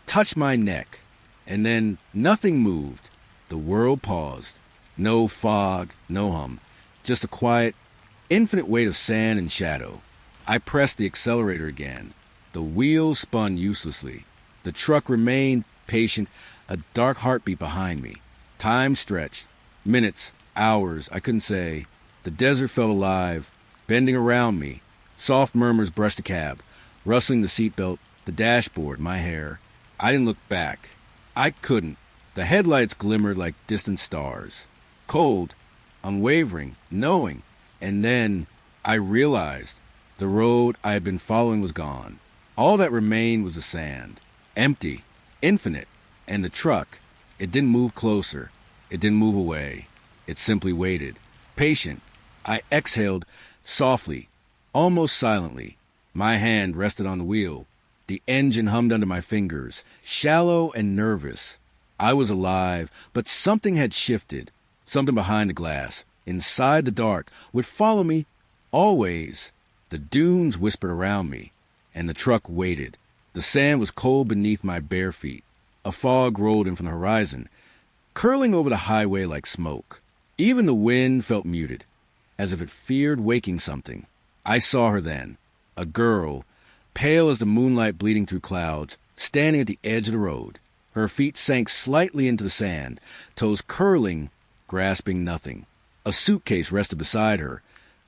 touched my neck, and then nothing moved. The world paused. No fog, no hum, just a quiet, infinite weight of sand and shadow. I pressed the accelerator again. The wheels spun uselessly. The truck remained patient, a dark heartbeat behind me. Time stretched. Minutes, hours, I couldn't say. The desert felt alive, bending around me. Soft murmurs brushed the cab, rustling the seatbelt, the dashboard, my hair. I didn't look back. I couldn't. The headlights glimmered like distant stars. Cold, unwavering, knowing. And then I realized the road I had been following was gone. All that remained was the sand. Empty, infinite. And the truck, it didn't move closer. It didn't move away. It simply waited. Patient. I exhaled softly, almost silently. My hand rested on the wheel. The engine hummed under my fingers, shallow and nervous. I was alive, but something had shifted. Something behind the glass, inside the dark, would follow me always. The dunes whispered around me, and the truck waited. The sand was cold beneath my bare feet. A fog rolled in from the horizon, curling over the highway like smoke. Even the wind felt muted, as if it feared waking something. I saw her then, a girl, pale as the moonlight bleeding through clouds, standing at the edge of the road. Her feet sank slightly into the sand, toes curling, grasping nothing. A suitcase rested beside her,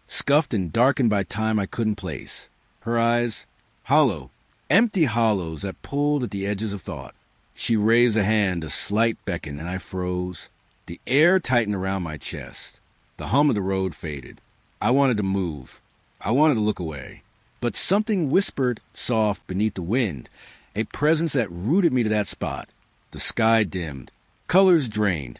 scuffed and darkened by time I couldn't place. Her eyes, hollow, empty hollows that pulled at the edges of thought. She raised a hand, a slight beckon, and I froze. The air tightened around my chest. The hum of the road faded. I wanted to move. I wanted to look away. But something whispered soft beneath the wind, a presence that rooted me to that spot. The sky dimmed. Colors drained,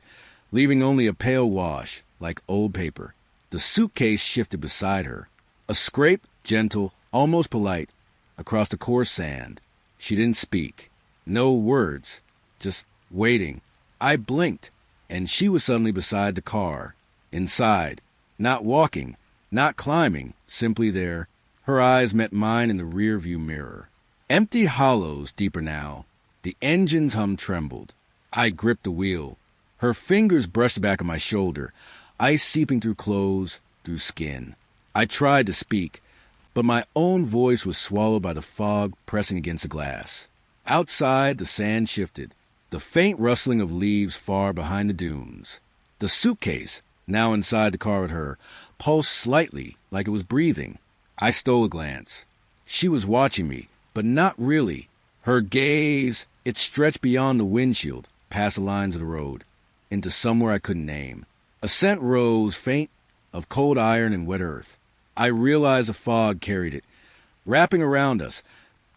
leaving only a pale wash, like old paper. The suitcase shifted beside her. A scrape, gentle, almost polite, across the coarse sand. She didn't speak. No words. Just waiting. I blinked, and she was suddenly beside the car. Inside. Not walking. Not climbing. Simply there. Her eyes met mine in the rear-view mirror. Empty hollows deeper now. The engine's hum trembled. I gripped the wheel. Her fingers brushed the back of my shoulder, ice seeping through clothes, through skin. I tried to speak, but my own voice was swallowed by the fog pressing against the glass. Outside, the sand shifted, the faint rustling of leaves far behind the dunes. The suitcase, now inside the car with her, pulsed slightly, like it was breathing. I stole a glance. She was watching me, but not really. Her gaze, it stretched beyond the windshield, past the lines of the road, into somewhere I couldn't name. A scent rose, faint, of cold iron and wet earth. I realized the fog carried it, wrapping around us,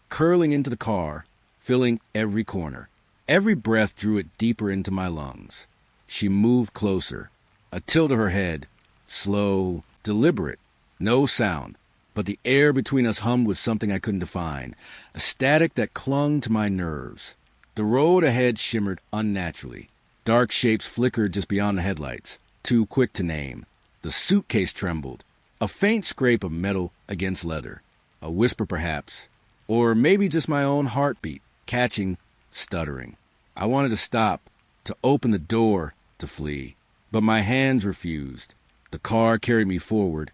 curling into the car, filling every corner. Every breath drew it deeper into my lungs. She moved closer, a tilt of her head, slow, deliberate, no sound. But the air between us hummed with something I couldn't define, a static that clung to my nerves. The road ahead shimmered unnaturally. Dark shapes flickered just beyond the headlights, too quick to name. The suitcase trembled, a faint scrape of metal against leather, a whisper perhaps, or maybe just my own heartbeat, catching, stuttering. I wanted to stop, to open the door, to flee, but my hands refused. The car carried me forward,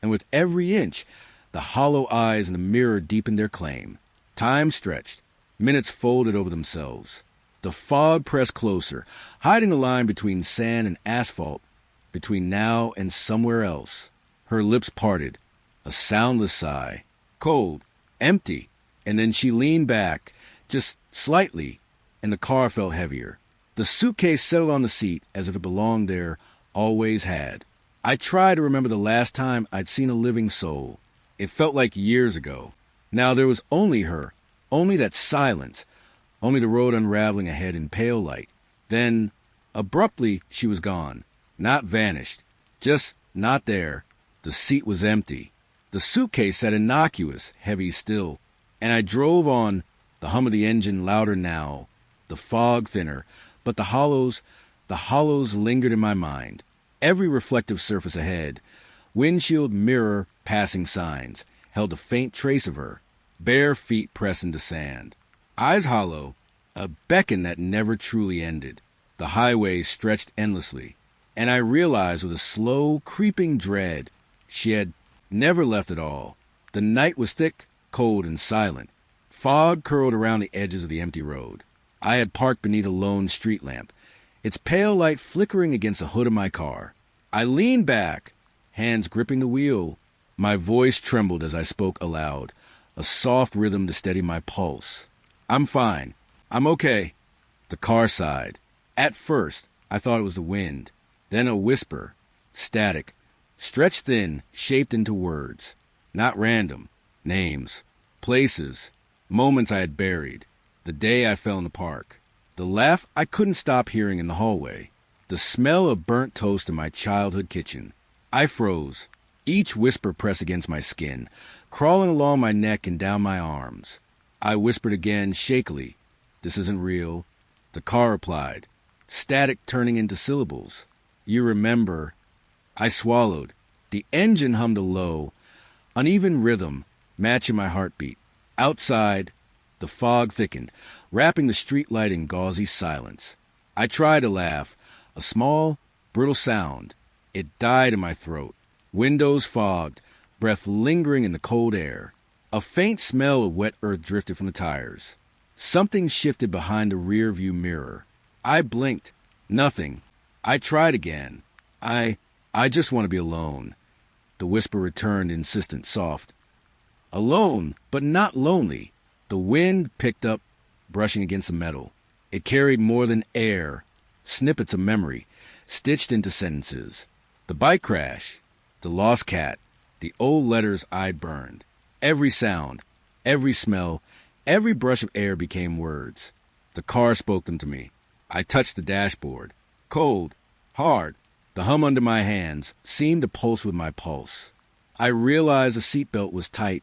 and with every inch, the hollow eyes in the mirror deepened their claim. Time stretched. Minutes folded over themselves. The fog pressed closer, hiding the line between sand and asphalt, between now and somewhere else. Her lips parted, a soundless sigh. Cold, empty, and then she leaned back, just slightly, and the car felt heavier. The suitcase settled on the seat as if it belonged there, always had. I tried to remember the last time I'd seen a living soul. It felt like years ago. Now there was only her, only that silence, only the road unraveling ahead in pale light. Then, abruptly, she was gone. Not vanished. Just not there. The seat was empty. The suitcase sat innocuous, heavy still. And I drove on, the hum of the engine louder now, the fog thinner, but the hollows lingered in my mind. Every reflective surface ahead, windshield, mirror, passing signs, held a faint trace of her, bare feet pressed into sand. Eyes hollow, a beckon that never truly ended. The highway stretched endlessly, and I realized with a slow, creeping dread she had never left at all. The night was thick, cold, and silent. Fog curled around the edges of the empty road. I had parked beneath a lone street lamp, its pale light flickering against the hood of my car. I leaned back, hands gripping the wheel. My voice trembled as I spoke aloud, a soft rhythm to steady my pulse. I'm fine. I'm okay. The car sighed. At first, I thought it was the wind. Then a whisper, static, stretched thin, shaped into words. Not random. Names. Places. Moments I had buried. The day I fell in the park. The laugh I couldn't stop hearing in the hallway. The smell of burnt toast in my childhood kitchen. I froze. Each whisper pressed against my skin, crawling along my neck and down my arms. I whispered again, shakily, "This isn't real." The car replied, static turning into syllables. "You remember." I swallowed. The engine hummed a low, uneven rhythm, matching my heartbeat. Outside, the fog thickened, wrapping the streetlight in gauzy silence. I tried to laugh, a small, brittle sound. It died in my throat. Windows fogged, breath lingering in the cold air. A faint smell of wet earth drifted from the tires. Something shifted behind the rear-view mirror. I blinked. Nothing. I tried again. I just want to be alone. The whisper returned, insistent, soft. Alone, but not lonely. The wind picked up, brushing against the metal. It carried more than air, snippets of memory, stitched into sentences. The bike crash, the lost cat, the old letters I'd burned. Every sound, every smell, every brush of air became words. The car spoke them to me. I touched the dashboard. Cold, hard. The hum under my hands seemed to pulse with my pulse. I realized the seatbelt was tight,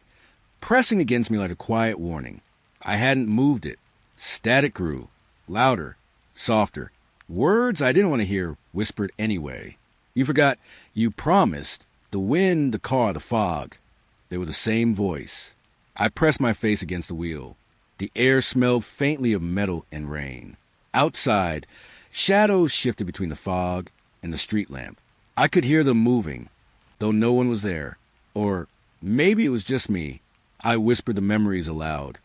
pressing against me like a quiet warning. I hadn't moved it. Static grew, louder, softer. Words I didn't want to hear whispered anyway. You forgot, you promised, the wind, the car, the fog. They were the same voice. I pressed my face against the wheel. The air smelled faintly of metal and rain. Outside, shadows shifted between the fog and the street lamp. I could hear them moving, though no one was there. Or maybe it was just me. I whispered the memories aloud,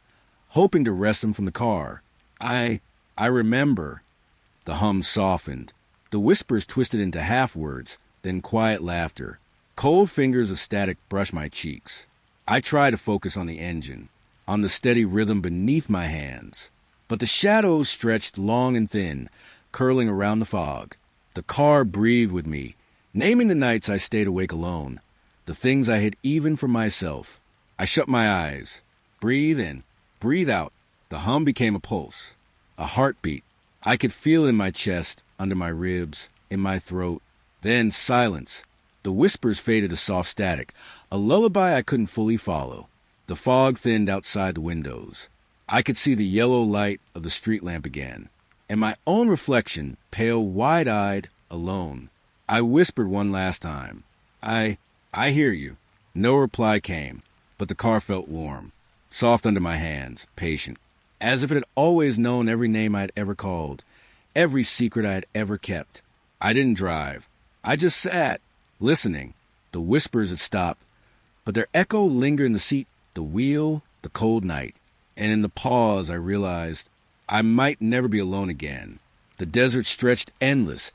hoping to wrest them from the car. I remember. The hum softened. The whispers twisted into half-words, then quiet laughter. Cold fingers of static brushed my cheeks. I tried to focus on the engine, on the steady rhythm beneath my hands. But the shadows stretched long and thin, curling around the fog. The car breathed with me, naming the nights I stayed awake alone, the things I hid even from myself. I shut my eyes. Breathe in, breathe out. The hum became a pulse, a heartbeat. I could feel it in my chest, under my ribs, in my throat. Then silence. The whispers faded to soft static, a lullaby I couldn't fully follow. The fog thinned outside the windows. I could see the yellow light of the street lamp again, and my own reflection, pale, wide-eyed, alone. I whispered one last time. I hear you. No reply came, but the car felt warm, soft under my hands, patient, as if it had always known every name I had ever called, every secret I had ever kept. I didn't drive. I just sat, listening. The whispers had stopped, but their echo lingered in the seat, the wheel, the cold night. And in the pause, I realized I might never be alone again. The desert stretched endless,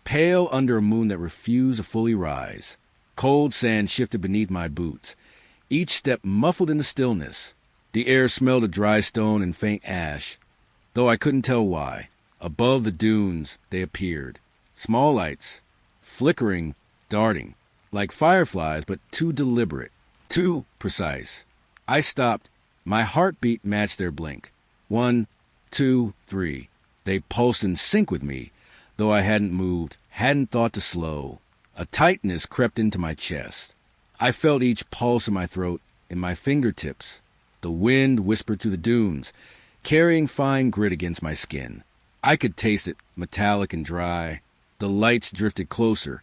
pale under a moon that refused to fully rise. Cold sand shifted beneath my boots, each step muffled in the stillness. The air smelled of dry stone and faint ash, though I couldn't tell why. Above the dunes, they appeared. Small lights, flickering, darting, like fireflies, but too deliberate, too precise. I stopped. My heartbeat matched their blink. 1, 2, 3. They pulsed in sync with me, though I hadn't moved, hadn't thought to slow. A tightness crept into my chest. I felt each pulse in my throat, in my fingertips. The wind whispered through the dunes, carrying fine grit against my skin. I could taste it, metallic and dry. The lights drifted closer,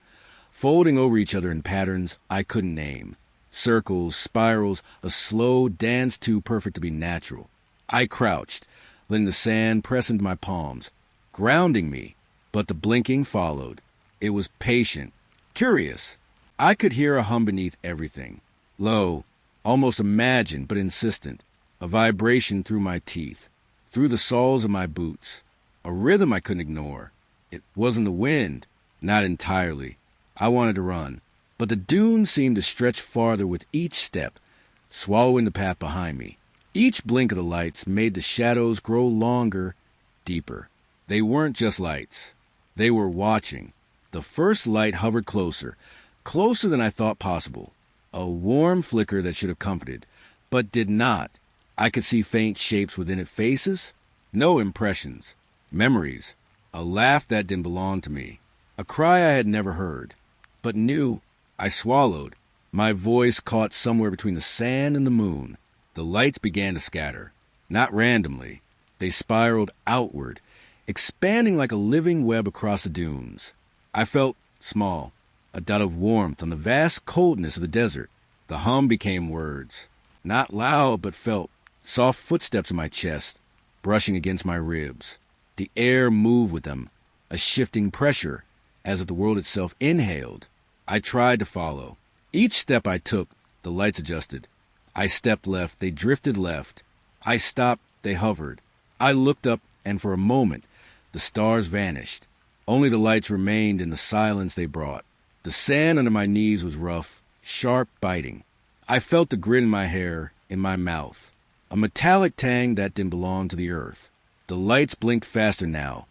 folding over each other in patterns I couldn't name. Circles, spirals, a slow dance too perfect to be natural. I crouched, letting the sand press into my palms, grounding me, but the blinking followed. It was patient, curious. I could hear a hum beneath everything, low, almost imagined but insistent, a vibration through my teeth, through the soles of my boots, a rhythm I couldn't ignore. It wasn't the wind, not entirely. I wanted to run, but the dunes seemed to stretch farther with each step, swallowing the path behind me. Each blink of the lights made the shadows grow longer, deeper. They weren't just lights. They were watching. The first light hovered closer, closer than I thought possible. A warm flicker that should have comforted, but did not. I could see faint shapes within it, faces, no impressions, memories, a laugh that didn't belong to me, a cry I had never heard, but knew. I swallowed. My voice caught somewhere between the sand and the moon. The lights began to scatter, not randomly. They spiraled outward, expanding like a living web across the dunes. I felt small, a dot of warmth on the vast coldness of the desert. The hum became words, not loud but felt, soft footsteps in my chest, brushing against my ribs. The air moved with them, a shifting pressure, as if the world itself inhaled. I tried to follow. Each step I took, the lights adjusted. I stepped left, they drifted left. I stopped, they hovered. I looked up, and for a moment, the stars vanished. Only the lights remained in the silence they brought. The sand under my knees was rough, sharp, biting. I felt the grit in my hair, in my mouth, a metallic tang that didn't belong to the earth. The lights blinked faster now,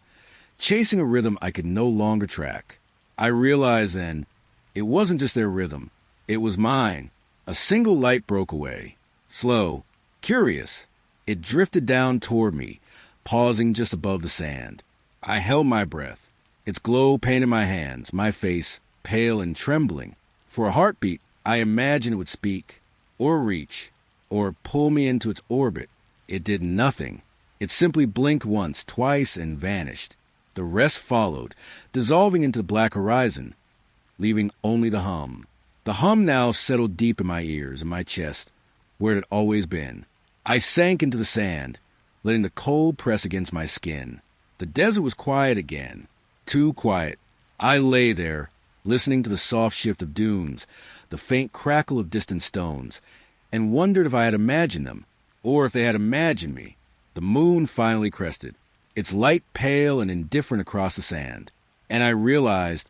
chasing a rhythm I could no longer track. I realized then it wasn't just their rhythm. It was mine. A single light broke away. Slow, curious. It drifted down toward me, pausing just above the sand. I held my breath. Its glow painted my hands, my face pale and trembling. For a heartbeat, I imagined it would speak, or reach, or pull me into its orbit. It did nothing. It simply blinked once, twice, and vanished. The rest followed, dissolving into the black horizon, leaving only the hum. The hum now settled deep in my ears and my chest, where it had always been. I sank into the sand, letting the cold press against my skin. The desert was quiet again, too quiet. I lay there, listening to the soft shift of dunes, the faint crackle of distant stones, and wondered if I had imagined them, or if they had imagined me. The moon finally crested, its light pale and indifferent across the sand, and I realized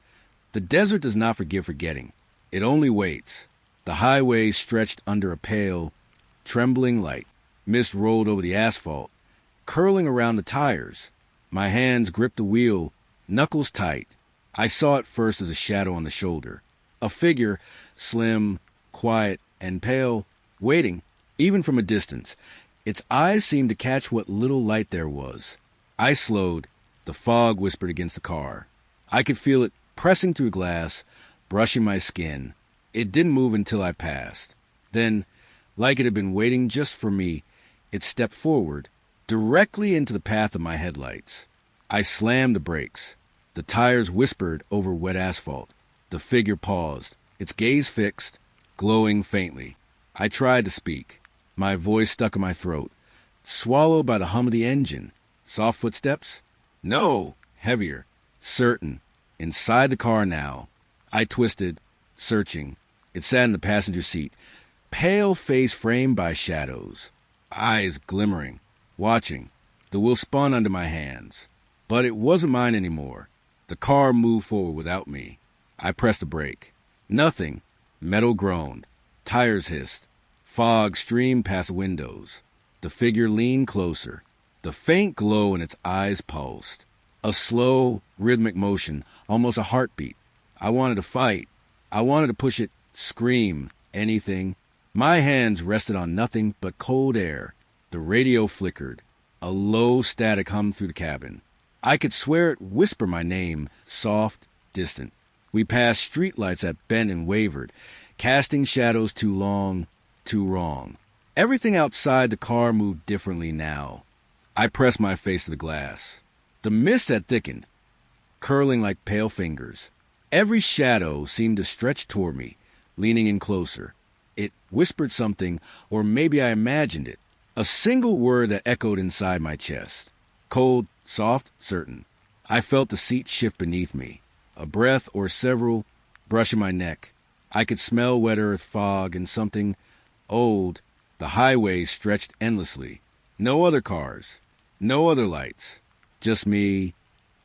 the desert does not forgive forgetting. It only waits. The highway stretched under a pale, trembling light. Mist rolled over the asphalt, curling around the tires. My hands gripped the wheel, knuckles tight. I saw it first as a shadow on the shoulder. A figure, slim, quiet, and pale, waiting, even from a distance. Its eyes seemed to catch what little light there was. I slowed. The fog whispered against the car. I could feel it pressing through glass, brushing my skin. It didn't move until I passed. Then, like it had been waiting just for me, it stepped forward, directly into the path of my headlights. I slammed the brakes. The tires whispered over wet asphalt. The figure paused, its gaze fixed, glowing faintly. I tried to speak. My voice stuck in my throat, swallowed by the hum of the engine. Soft footsteps? No! Heavier. Certain. Inside the car now. I twisted, searching. It sat in the passenger seat, pale face framed by shadows, eyes glimmering, watching. The wheel spun under my hands. But it wasn't mine anymore. The car moved forward without me. I pressed the brake. Nothing. Metal groaned. Tires hissed. Fog streamed past windows. The figure leaned closer. The faint glow in its eyes pulsed. A slow, rhythmic motion, almost a heartbeat. I wanted to fight. I wanted to push it, scream, anything. My hands rested on nothing but cold air. The radio flickered. A low static hummed through the cabin. I could swear it whispered my name, soft, distant. We passed streetlights that bent and wavered, casting shadows too long, too wrong. Everything outside the car moved differently now. I pressed my face to the glass. The mist had thickened, curling like pale fingers. Every shadow seemed to stretch toward me, leaning in closer. It whispered something, or maybe I imagined it. A single word that echoed inside my chest. Cold, soft, certain. I felt the seat shift beneath me. A breath or several brushing my neck. I could smell wet earth, fog, and something old. The highway stretched endlessly. No other cars. No other lights. Just me,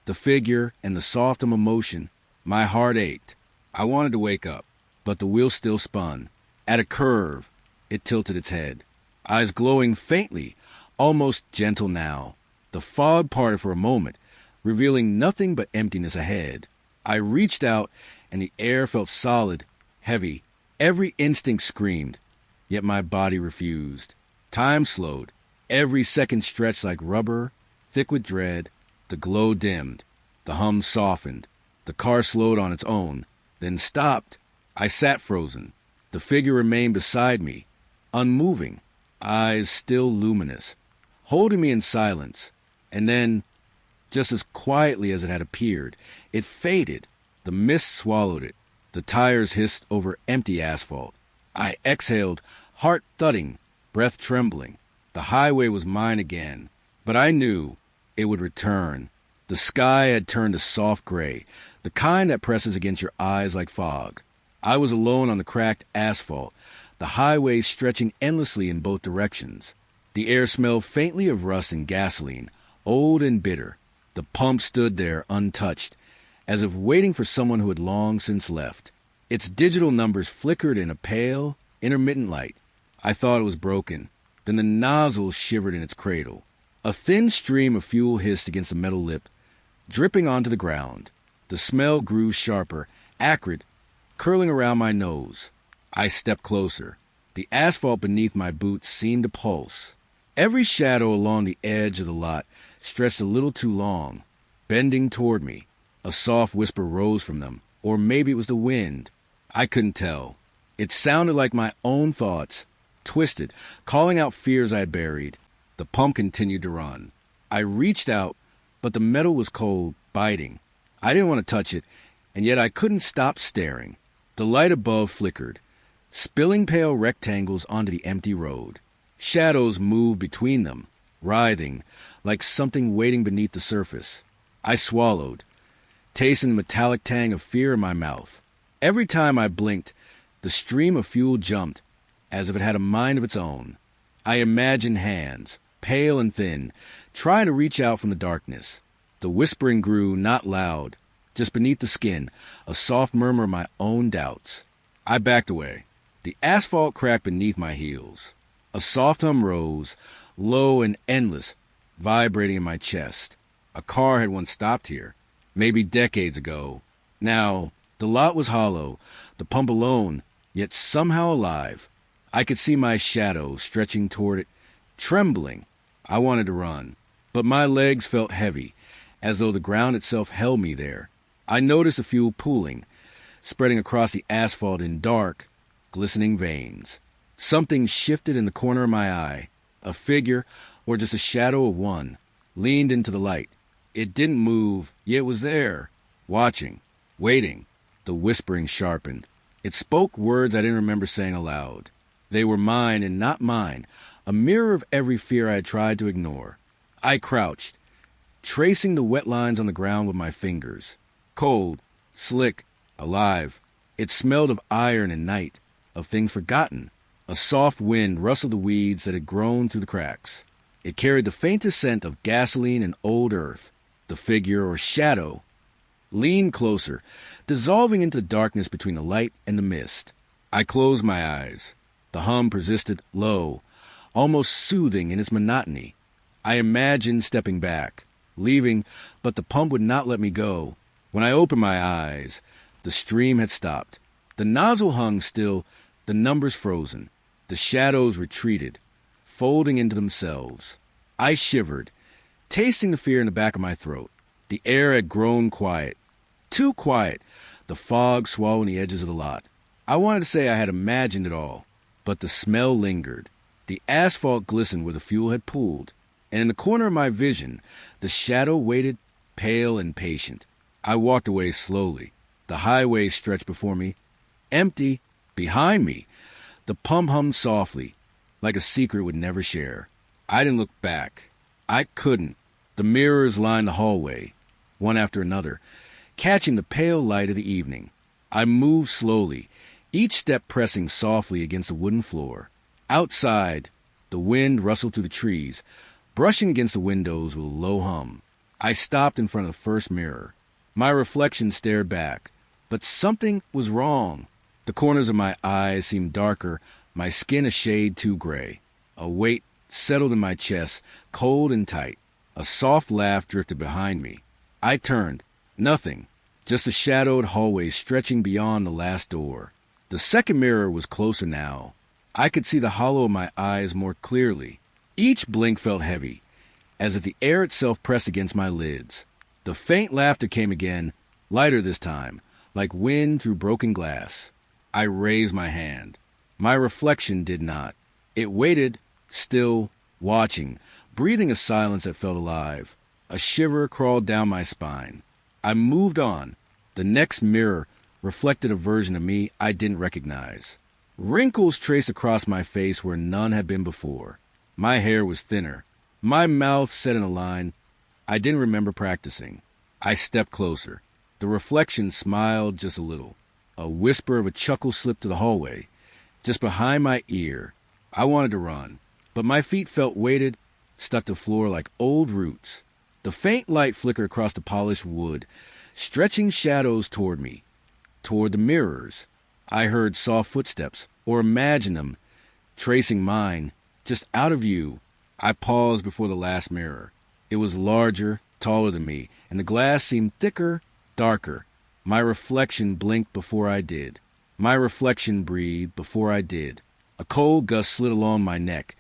the figure, and the soft hum of motion. My heart ached. I wanted to wake up, but the wheel still spun. At a curve, it tilted its head. Eyes glowing faintly, almost gentle now. The fog parted for a moment, revealing nothing but emptiness ahead. I reached out, and the air felt solid, heavy. Every instinct screamed, yet my body refused. Time slowed. Every second stretched like rubber, thick with dread. The glow dimmed. The hum softened. The car slowed on its own, then stopped. I sat frozen. The figure remained beside me, unmoving, eyes still luminous, holding me in silence. And then, just as quietly as it had appeared, it faded. The mist swallowed it. The tires hissed over empty asphalt. I exhaled, heart thudding, breath trembling. The highway was mine again, but I knew it would return. The sky had turned a soft gray, the kind that presses against your eyes like fog. I was alone on the cracked asphalt, the highway stretching endlessly in both directions. The air smelled faintly of rust and gasoline, old and bitter. The pump stood there untouched, as if waiting for someone who had long since left. Its digital numbers flickered in a pale, intermittent light. I thought it was broken. Then the nozzle shivered in its cradle. A thin stream of fuel hissed against the metal lip, dripping onto the ground. The smell grew sharper, acrid, curling around my nose. I stepped closer. The asphalt beneath my boots seemed to pulse. Every shadow along the edge of the lot stretched a little too long, bending toward me. A soft whisper rose from them, or maybe it was the wind. I couldn't tell. It sounded like my own thoughts, twisted, calling out fears I had buried. The pump continued to run. I reached out, but the metal was cold, biting. I didn't want to touch it, and yet I couldn't stop staring. The light above flickered, spilling pale rectangles onto the empty road. Shadows moved between them, writhing, like something waiting beneath the surface. I swallowed, tasting the metallic tang of fear in my mouth. Every time I blinked, the stream of fuel jumped, as if it had a mind of its own. I imagined hands, pale and thin, trying to reach out from the darkness. The whispering grew not loud, just beneath the skin, a soft murmur of my own doubts. I backed away. The asphalt cracked beneath my heels. A soft hum rose, low and endless, vibrating in my chest. A car had once stopped here, maybe decades ago. Now, the lot was hollow, the pump alone, yet somehow alive. I could see my shadow stretching toward it, trembling. I wanted to run, but my legs felt heavy, as though the ground itself held me there. I noticed the fuel pooling, spreading across the asphalt in dark, glistening veins. Something shifted in the corner of my eye. A figure, or just a shadow of one, leaned into the light. It didn't move, yet it was there, watching, waiting. The whispering sharpened. It spoke words I didn't remember saying aloud. They were mine and not mine, a mirror of every fear I had tried to ignore. I crouched, tracing the wet lines on the ground with my fingers. Cold, slick, alive. It smelled of iron and night, of things forgotten. A soft wind rustled the weeds that had grown through the cracks. It carried the faintest scent of gasoline and old earth. The figure, or shadow, leaned closer, dissolving into the darkness between the light and the mist. I closed my eyes. The hum persisted, low, almost soothing in its monotony. I imagined stepping back, leaving, but the pump would not let me go. When I opened my eyes, the stream had stopped. The nozzle hung still, the numbers frozen. The shadows retreated, folding into themselves. I shivered, tasting the fear in the back of my throat. The air had grown quiet, too quiet, the fog swallowing the edges of the lot. I wanted to say I had imagined it all, but the smell lingered. The asphalt glistened where the fuel had pooled, and in the corner of my vision, the shadow waited, pale and patient. I walked away slowly. The highway stretched before me, empty. Behind me, the pump hummed softly, like a secret it would never share. I didn't look back. I couldn't. The mirrors lined the hallway, one after another, catching the pale light of the evening. I moved slowly, each step pressing softly against the wooden floor. Outside, the wind rustled through the trees, brushing against the windows with a low hum. I stopped in front of the first mirror. My reflection stared back, but something was wrong. The corners of my eyes seemed darker, my skin a shade too gray. A weight settled in my chest, cold and tight. A soft laugh drifted behind me. I turned. Nothing. Just a shadowed hallway stretching beyond the last door. The second mirror was closer now. I could see the hollow of my eyes more clearly. Each blink felt heavy, as if the air itself pressed against my lids. The faint laughter came again, lighter this time, like wind through broken glass. I raised my hand. My reflection did not. It waited, still, watching, breathing a silence that felt alive. A shiver crawled down my spine. I moved on. The next mirror reflected a version of me I didn't recognize. Wrinkles traced across my face where none had been before. My hair was thinner. My mouth set in a line I didn't remember practicing. I stepped closer. The reflection smiled just a little. A whisper of a chuckle slipped to the hallway, just behind my ear. I wanted to run, but my feet felt weighted, stuck to the floor like old roots. The faint light flickered across the polished wood, stretching shadows toward me, toward the mirrors. I heard soft footsteps, or imagined them, tracing mine, just out of view. I paused before the last mirror. It was larger, taller than me, and the glass seemed thicker, darker. My reflection blinked before I did. My reflection breathed before I did. A cold gust slid along my neck,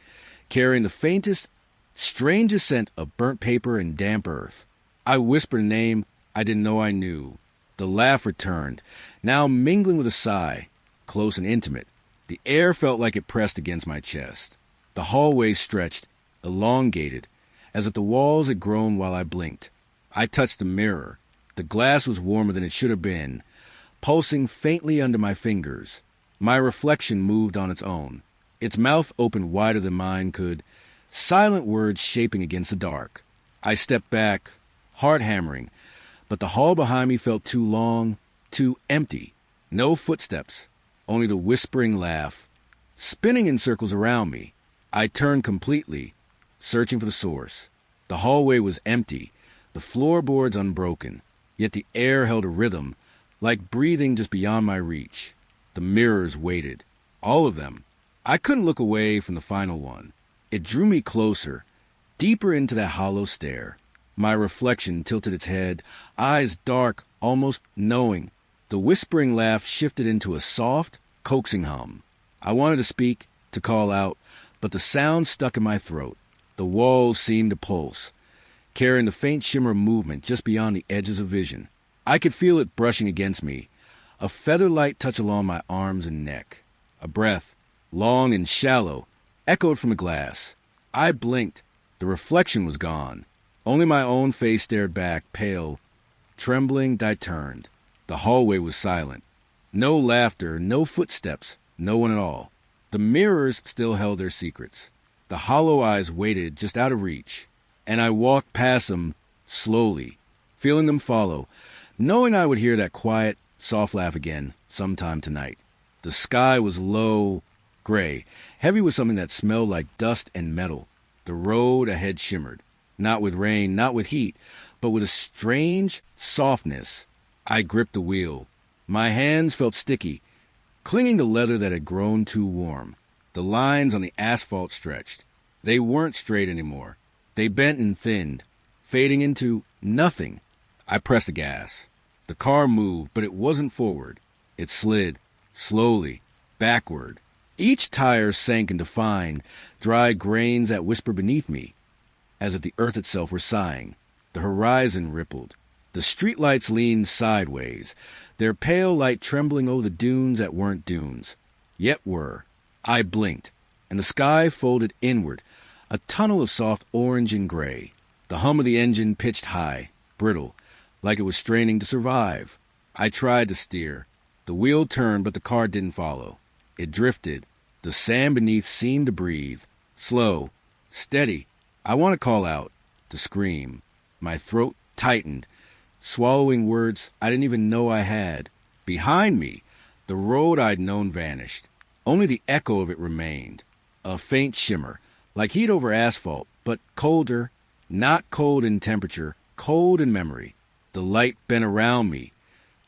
carrying the faintest, strangest scent of burnt paper and damp earth. I whispered a name I didn't know I knew. The laugh returned, now mingling with a sigh, close and intimate. The air felt like it pressed against my chest. The hallway stretched, elongated, as if the walls had grown while I blinked. I touched the mirror. The glass was warmer than it should have been, pulsing faintly under my fingers. My reflection moved on its own. Its mouth opened wider than mine could, silent words shaping against the dark. I stepped back, heart hammering, but the hall behind me felt too long, too empty. No footsteps, only the whispering laugh, spinning in circles around me. I turned completely, searching for the source. The hallway was empty, the floorboards unbroken, yet the air held a rhythm, like breathing just beyond my reach. The mirrors waited, all of them. I couldn't look away from the final one. It drew me closer, deeper into that hollow stare. My reflection tilted its head, eyes dark, almost knowing. The whispering laugh shifted into a soft, coaxing hum. I wanted to speak, to call out, but the sound stuck in my throat. The walls seemed to pulse, carrying the faint shimmer of movement just beyond the edges of vision. I could feel it brushing against me, a feather-light touch along my arms and neck. A breath, long and shallow, echoed from the glass. I blinked. The reflection was gone. Only my own face stared back, pale. Trembling, I turned. The hallway was silent. No laughter, no footsteps, no one at all. The mirrors still held their secrets. The hollow eyes waited just out of reach, and I walked past them slowly, feeling them follow, knowing I would hear that quiet, soft laugh again sometime tonight. The sky was low, gray, heavy with something that smelled like dust and metal. The road ahead shimmered, not with rain, not with heat, but with a strange softness. I gripped the wheel. My hands felt sticky, clinging to leather that had grown too warm. The lines on the asphalt stretched. They weren't straight anymore. They bent and thinned, fading into nothing. I pressed the gas. The car moved, but it wasn't forward. It slid, slowly, backward. Each tire sank into fine, dry grains that whispered beneath me, as if the earth itself were sighing. The horizon rippled. The streetlights leaned sideways, their pale light trembling over the dunes that weren't dunes, yet were. I blinked, and the sky folded inward, a tunnel of soft orange and gray. The hum of the engine pitched high, brittle, like it was straining to survive. I tried to steer. The wheel turned, but the car didn't follow. It drifted. The sand beneath seemed to breathe. Slow, steady. I want to call out, to scream. My throat tightened, swallowing words I didn't even know I had. Behind me, the road I'd known vanished. Only the echo of it remained. A faint shimmer, like heat over asphalt, but colder, not cold in temperature, cold in memory. The light bent around me,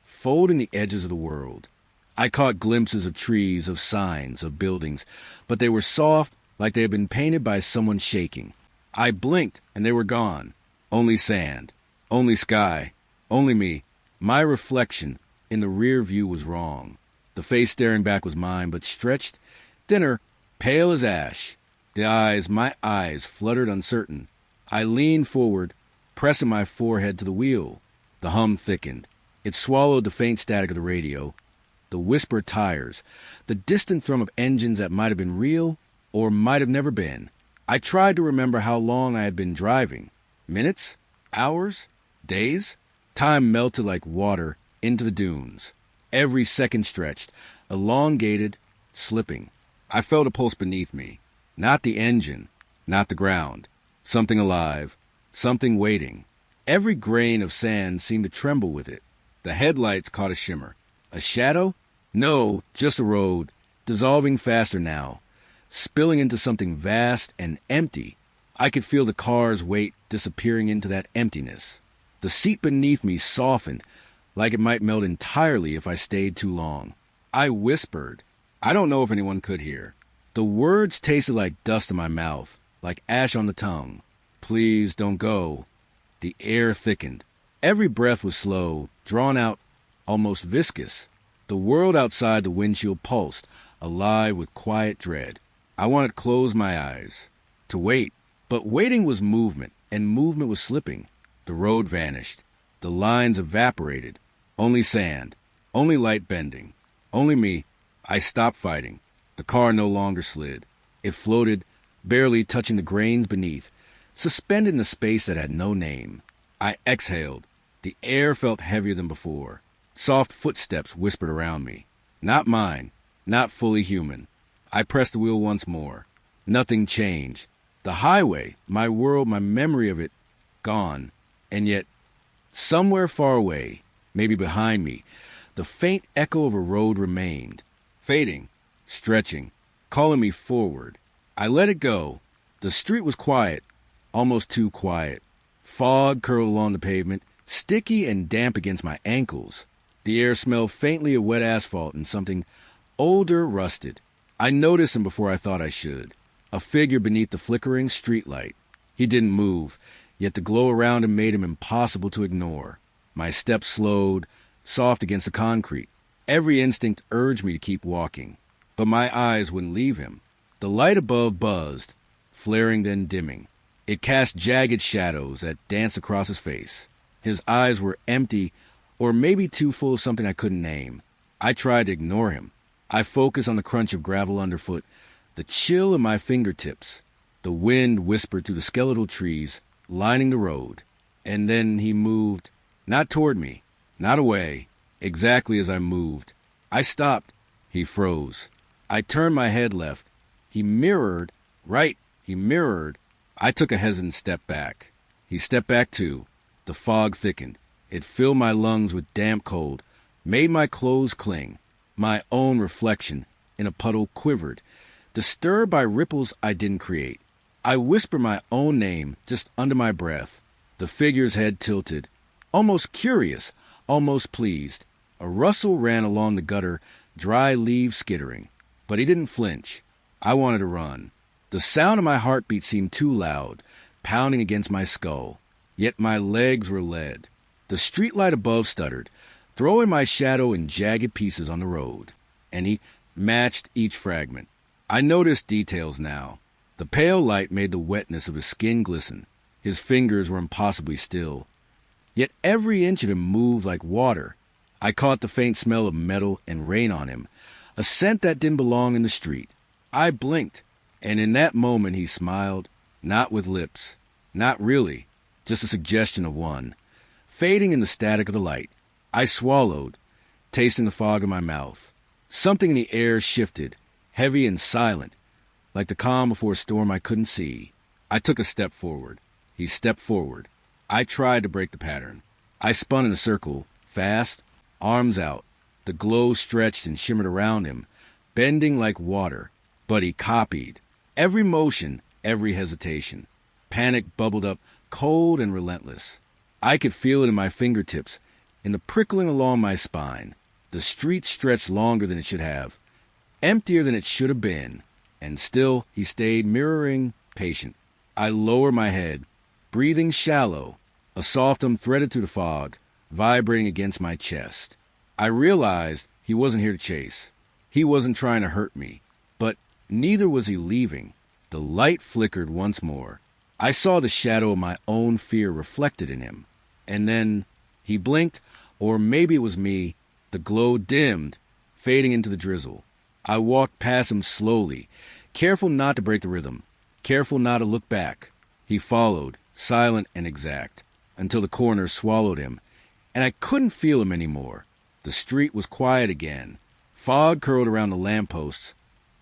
folding the edges of the world. I caught glimpses of trees, of signs, of buildings, but they were soft, like they had been painted by someone shaking. I blinked, and they were gone. Only sand, only sky, only me. My reflection in the rear view was wrong. The face staring back was mine, but stretched, thinner, pale as ash. My eyes fluttered uncertain. I leaned forward, pressing my forehead to the wheel. The hum thickened. It swallowed the faint static of the radio, the whispered tires, the distant thrum of engines that might have been real or might have never been. I tried to remember how long I had been driving. Minutes? Hours? Days? Time melted like water into the dunes. Every second stretched, elongated, slipping. I felt a pulse beneath me. Not the engine, not the ground. Something alive, something waiting. Every grain of sand seemed to tremble with it. The headlights caught a shimmer. A shadow? No, just a road, dissolving faster now, spilling into something vast and empty. I could feel the car's weight disappearing into that emptiness. The seat beneath me softened, like it might melt entirely if I stayed too long. I whispered. I don't know if anyone could hear. The words tasted like dust in my mouth, like ash on the tongue. Please don't go. The air thickened. Every breath was slow, drawn out, almost viscous. The world outside the windshield pulsed, alive with quiet dread. I wanted to close my eyes, to wait. But waiting was movement, and movement was slipping. The road vanished. The lines evaporated. Only sand. Only light bending. Only me. I stopped fighting. The car no longer slid. It floated, barely touching the grains beneath, suspended in a space that had no name. I exhaled. The air felt heavier than before. Soft footsteps whispered around me. Not mine. Not fully human. I pressed the wheel once more. Nothing changed. The highway, my world, my memory of it, gone. And yet, somewhere far away, maybe behind me, the faint echo of a road remained, fading, stretching, calling me forward. I let it go. The street was quiet, almost too quiet. Fog curled along the pavement, sticky and damp against my ankles. The air smelled faintly of wet asphalt and something older, rusted. I noticed him before I thought I should. A figure beneath the flickering streetlight. He didn't move, yet the glow around him made him impossible to ignore. My steps slowed, soft against the concrete. Every instinct urged me to keep walking. But my eyes wouldn't leave him. The light above buzzed, flaring then dimming. It cast jagged shadows that danced across his face. His eyes were empty, or maybe too full of something I couldn't name. I tried to ignore him. I focused on the crunch of gravel underfoot, the chill in my fingertips. The wind whispered through the skeletal trees, lining the road. And then he moved, not toward me, not away, exactly as I moved. I stopped. He froze. I turned my head left. He mirrored. Right, he mirrored. I took a hesitant step back. He stepped back too. The fog thickened. It filled my lungs with damp cold, made my clothes cling. My own reflection in a puddle quivered, disturbed by ripples I didn't create. I whispered my own name just under my breath. The figure's head tilted, almost curious, almost pleased. A rustle ran along the gutter, dry leaves skittering. But he didn't flinch. I wanted to run. The sound of my heartbeat seemed too loud, pounding against my skull. Yet my legs were lead. The streetlight above stuttered, throwing my shadow in jagged pieces on the road. And he matched each fragment. I noticed details now. The pale light made the wetness of his skin glisten. His fingers were impossibly still. Yet every inch of him moved like water. I caught the faint smell of metal and rain on him, a scent that didn't belong in the street. I blinked, and in that moment he smiled, not with lips, not really, just a suggestion of one, fading in the static of the light. I swallowed, tasting the fog in my mouth. Something in the air shifted, heavy and silent, like the calm before a storm I couldn't see. I took a step forward. He stepped forward. I tried to break the pattern. I spun in a circle, fast, arms out. The glow stretched and shimmered around him, bending like water. But he copied. Every motion, every hesitation. Panic bubbled up, cold and relentless. I could feel it in my fingertips, in the prickling along my spine. The street stretched longer than it should have, emptier than it should have been. And still he stayed mirroring, patient. I lowered my head, breathing shallow, a soft hum threaded through the fog, vibrating against my chest. I realized he wasn't here to chase. He wasn't trying to hurt me. But neither was he leaving. The light flickered once more. I saw the shadow of my own fear reflected in him. And then he blinked, or maybe it was me. The glow dimmed, fading into the drizzle. I walked past him slowly, careful not to break the rhythm, careful not to look back. He followed, silent and exact, until the corner swallowed him, and I couldn't feel him anymore. The street was quiet again. Fog curled around the lampposts,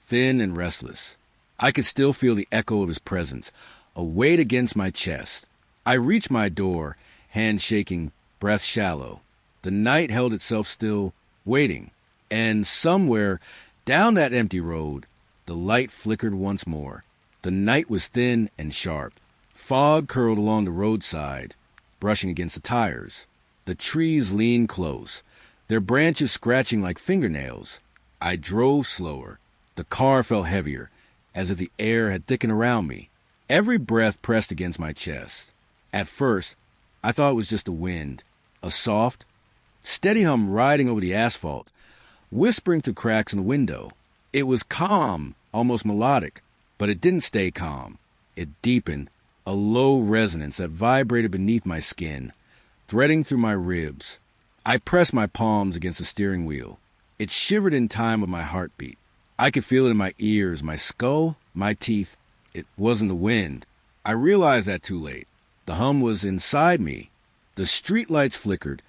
thin and restless. I could still feel the echo of his presence, a weight against my chest. I reached my door, hand shaking, breath shallow. The night held itself still, waiting. And somewhere, down that empty road, the light flickered once more. The night was thin and sharp. Fog curled along the roadside, brushing against the tires. The trees leaned close, their branches scratching like fingernails. I drove slower. The car felt heavier, as if the air had thickened around me. Every breath pressed against my chest. At first, I thought it was just the wind, a soft, steady hum riding over the asphalt, whispering through cracks in the window. It was calm, almost melodic, but it didn't stay calm. It deepened, a low resonance that vibrated beneath my skin, threading through my ribs. I pressed my palms against the steering wheel. It shivered in time with my heartbeat. I could feel it in my ears, my skull, my teeth. It wasn't the wind. I realized that too late. The hum was inside me. The streetlights flickered,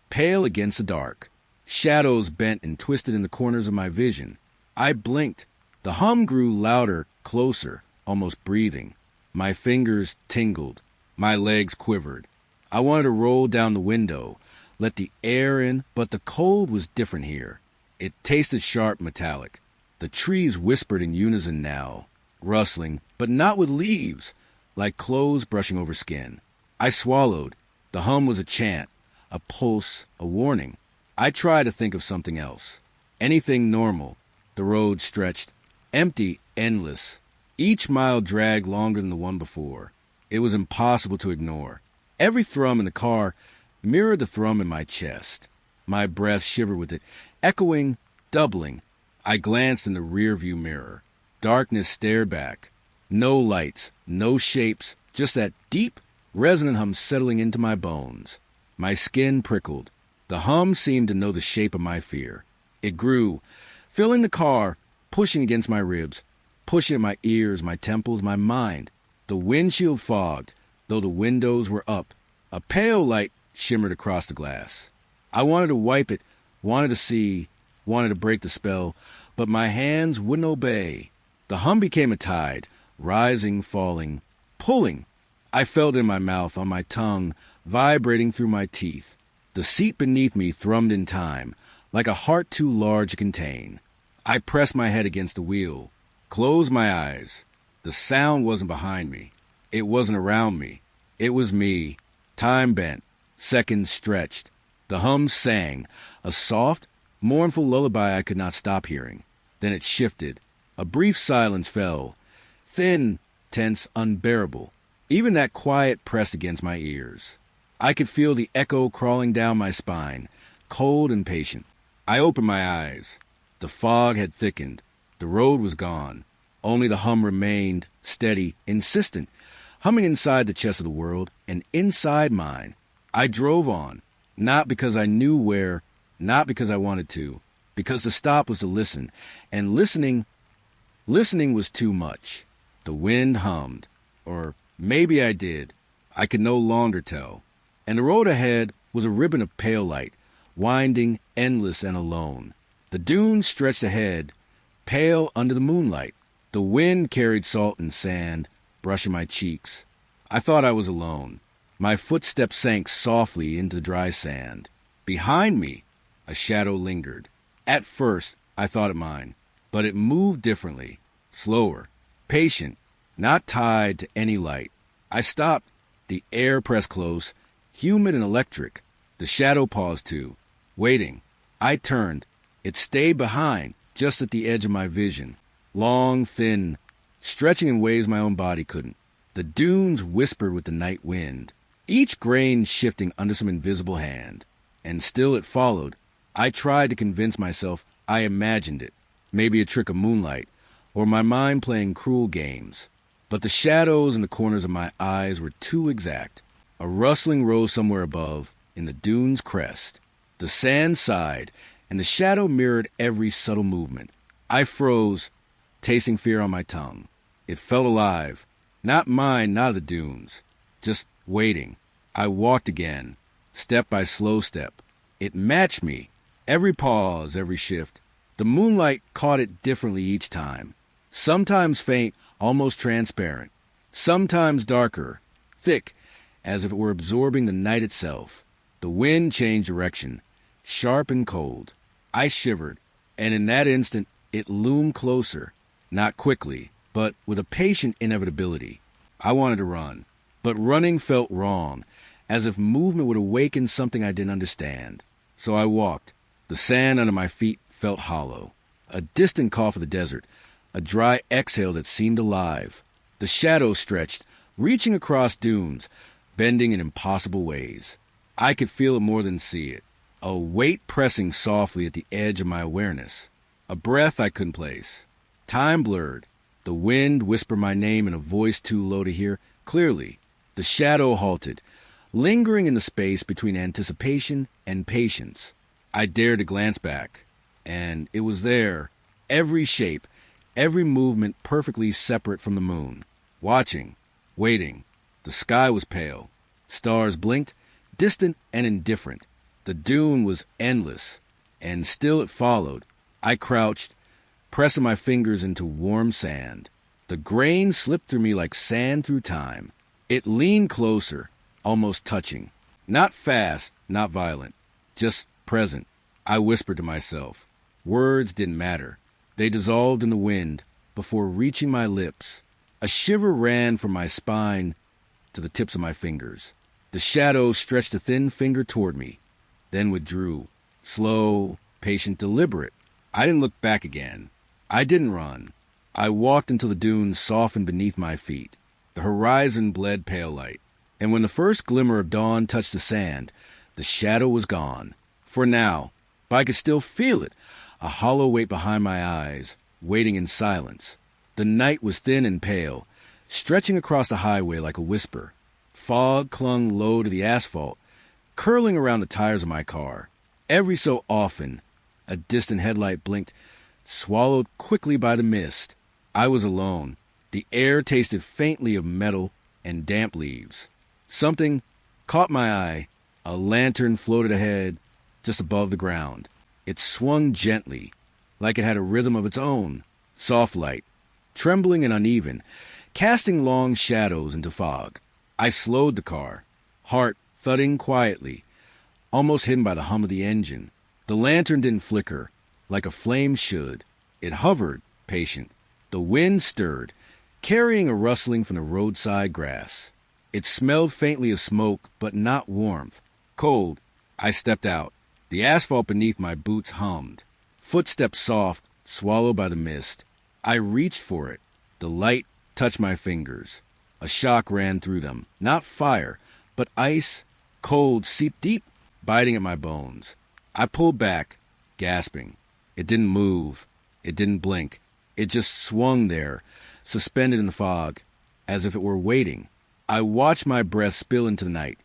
pale against the dark. Shadows bent and twisted in the corners of my vision. I blinked. The hum grew louder, closer, almost breathing. My fingers tingled. My legs quivered. I wanted to roll down the window, let the air in, but the cold was different here. It tasted sharp, metallic. The trees whispered in unison now, rustling, but not with leaves, like clothes brushing over skin. I swallowed. The hum was a chant, a pulse, a warning. I tried to think of something else. Anything normal. The road stretched, empty, endless. Each mile dragged longer than the one before. It was impossible to ignore. Every thrum in the car mirrored the thrum in my chest. My breath shivered with it, echoing, doubling. I glanced in the rearview mirror. Darkness stared back. No lights, no shapes, just that deep, resonant hum settling into my bones. My skin prickled. The hum seemed to know the shape of my fear. It grew, filling the car, pushing against my ribs, pushing at my ears, my temples, my mind. The windshield fogged, though the windows were up. A pale light shimmered across the glass. I wanted to wipe it, wanted to see, wanted to break the spell, but my hands wouldn't obey. The hum became a tide, rising, falling, pulling. I felt it in my mouth, on my tongue, vibrating through my teeth. The seat beneath me thrummed in time, like a heart too large to contain. I pressed my head against the wheel, closed my eyes. The sound wasn't behind me. It wasn't around me. It was me. Time bent, seconds stretched. The hum sang, a soft, mournful lullaby I could not stop hearing. Then it shifted. A brief silence fell, thin, tense, unbearable. Even that quiet pressed against my ears. I could feel the echo crawling down my spine, cold and patient. I opened my eyes. The fog had thickened. The road was gone. Only the hum remained, steady, insistent, humming inside the chest of the world and inside mine. I drove on, not because I knew where, not because I wanted to, because the stop was to listen, and listening was too much. The wind hummed, or maybe I did. I could no longer tell. And the road ahead was a ribbon of pale light, winding, endless and alone. The dunes stretched ahead, pale under the moonlight. The wind carried salt and sand, brushing my cheeks. I thought I was alone. My footsteps sank softly into the dry sand. Behind me, a shadow lingered. At first, I thought it mine, but it moved differently, slower, patient, not tied to any light. I stopped. The air pressed close, humid and electric. The shadow paused too, waiting. I turned. It stayed behind, just at the edge of my vision. Long, thin, stretching in ways my own body couldn't. The dunes whispered with the night wind, each grain shifting under some invisible hand. And still it followed. I tried to convince myself I imagined it, maybe a trick of moonlight, or my mind playing cruel games. But the shadows in the corners of my eyes were too exact. A rustling rose somewhere above, in the dune's crest. The sand sighed, and the shadow mirrored every subtle movement. I froze, tasting fear on my tongue. It felt alive. Not mine, not of the dunes. Just waiting. I walked again, step by slow step. It matched me. Every pause, every shift. The moonlight caught it differently each time. Sometimes faint, almost transparent. Sometimes darker, thick, as if it were absorbing the night itself. The wind changed direction, sharp and cold. I shivered, and in that instant it loomed closer, not quickly, but with a patient inevitability. I wanted to run, but running felt wrong, as if movement would awaken something I didn't understand. So I walked. The sand under my feet felt hollow. A distant cough of the desert, a dry exhale that seemed alive. The shadow stretched, reaching across dunes, bending in impossible ways. I could feel it more than see it. A weight pressing softly at the edge of my awareness. A breath I couldn't place. Time blurred. The wind whispered my name in a voice too low to hear clearly. The shadow halted, lingering in the space between anticipation and patience. I dared to glance back, and it was there, every shape, every movement perfectly separate from the moon. Watching, waiting. The sky was pale. Stars blinked, distant and indifferent. The dune was endless, and still it followed. I crouched, pressing my fingers into warm sand. The grain slipped through me like sand through time. It leaned closer, almost touching. Not fast, not violent, just present. I whispered to myself. Words didn't matter. They dissolved in the wind before reaching my lips. A shiver ran from my spine to the tips of my fingers. The shadow stretched a thin finger toward me, then withdrew. Slow, patient, deliberate. I didn't look back again. I didn't run. I walked until the dunes softened beneath my feet. The horizon bled pale light, and when the first glimmer of dawn touched the sand, the shadow was gone. For now, but I could still feel it, a hollow weight behind my eyes, waiting in silence. The night was thin and pale, stretching across the highway like a whisper. Fog clung low to the asphalt, curling around the tires of my car. Every so often, a distant headlight blinked, swallowed quickly by the mist. I was alone. The air tasted faintly of metal and damp leaves. Something caught my eye. A lantern floated ahead, just above the ground. It swung gently, like it had a rhythm of its own. Soft light, trembling and uneven, casting long shadows into fog. I slowed the car, heart thudding quietly, almost hidden by the hum of the engine. The lantern didn't flicker, like a flame should. It hovered, patient. The wind stirred, carrying a rustling from the roadside grass. It smelled faintly of smoke, but not warmth. Cold. I stepped out. The asphalt beneath my boots hummed. Footsteps soft, swallowed by the mist. I reached for it. The light touched my fingers. A shock ran through them. Not fire, but ice, cold, seeped deep, biting at my bones. I pulled back, gasping. It didn't move. It didn't blink. It just swung there, suspended in the fog, as if it were waiting. I watched my breath spill into the night,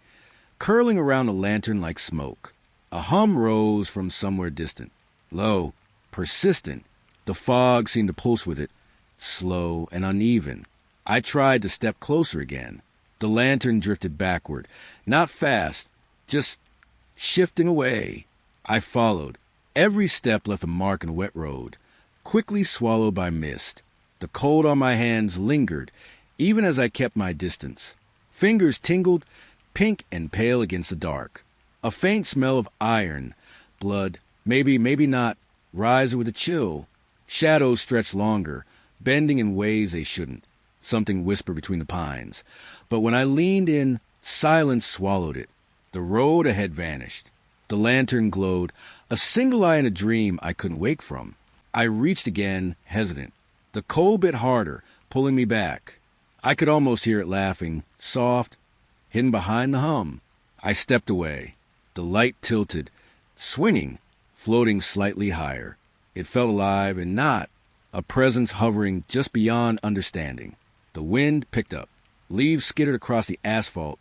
curling around the lantern like smoke. A hum rose from somewhere distant, low, persistent. The fog seemed to pulse with it, slow and uneven. I tried to step closer again. The lantern drifted backward, not fast, just shifting away. I followed. Every step left a mark in the wet road, quickly swallowed by mist. The cold on my hands lingered, even as I kept my distance. Fingers tingled, pink and pale against the dark. A faint smell of iron, blood, maybe not, rising with a chill. Shadows stretched longer, bending in ways they shouldn't. Something whispered between the pines. But when I leaned in, silence swallowed it. The road ahead vanished. The lantern glowed, a single eye in a dream I couldn't wake from. I reached again, hesitant. The cold bit harder, pulling me back. I could almost hear it laughing, soft, hidden behind the hum. I stepped away. The light tilted, swinging, floating slightly higher. It felt alive and not, a presence hovering just beyond understanding. The wind picked up. Leaves skittered across the asphalt,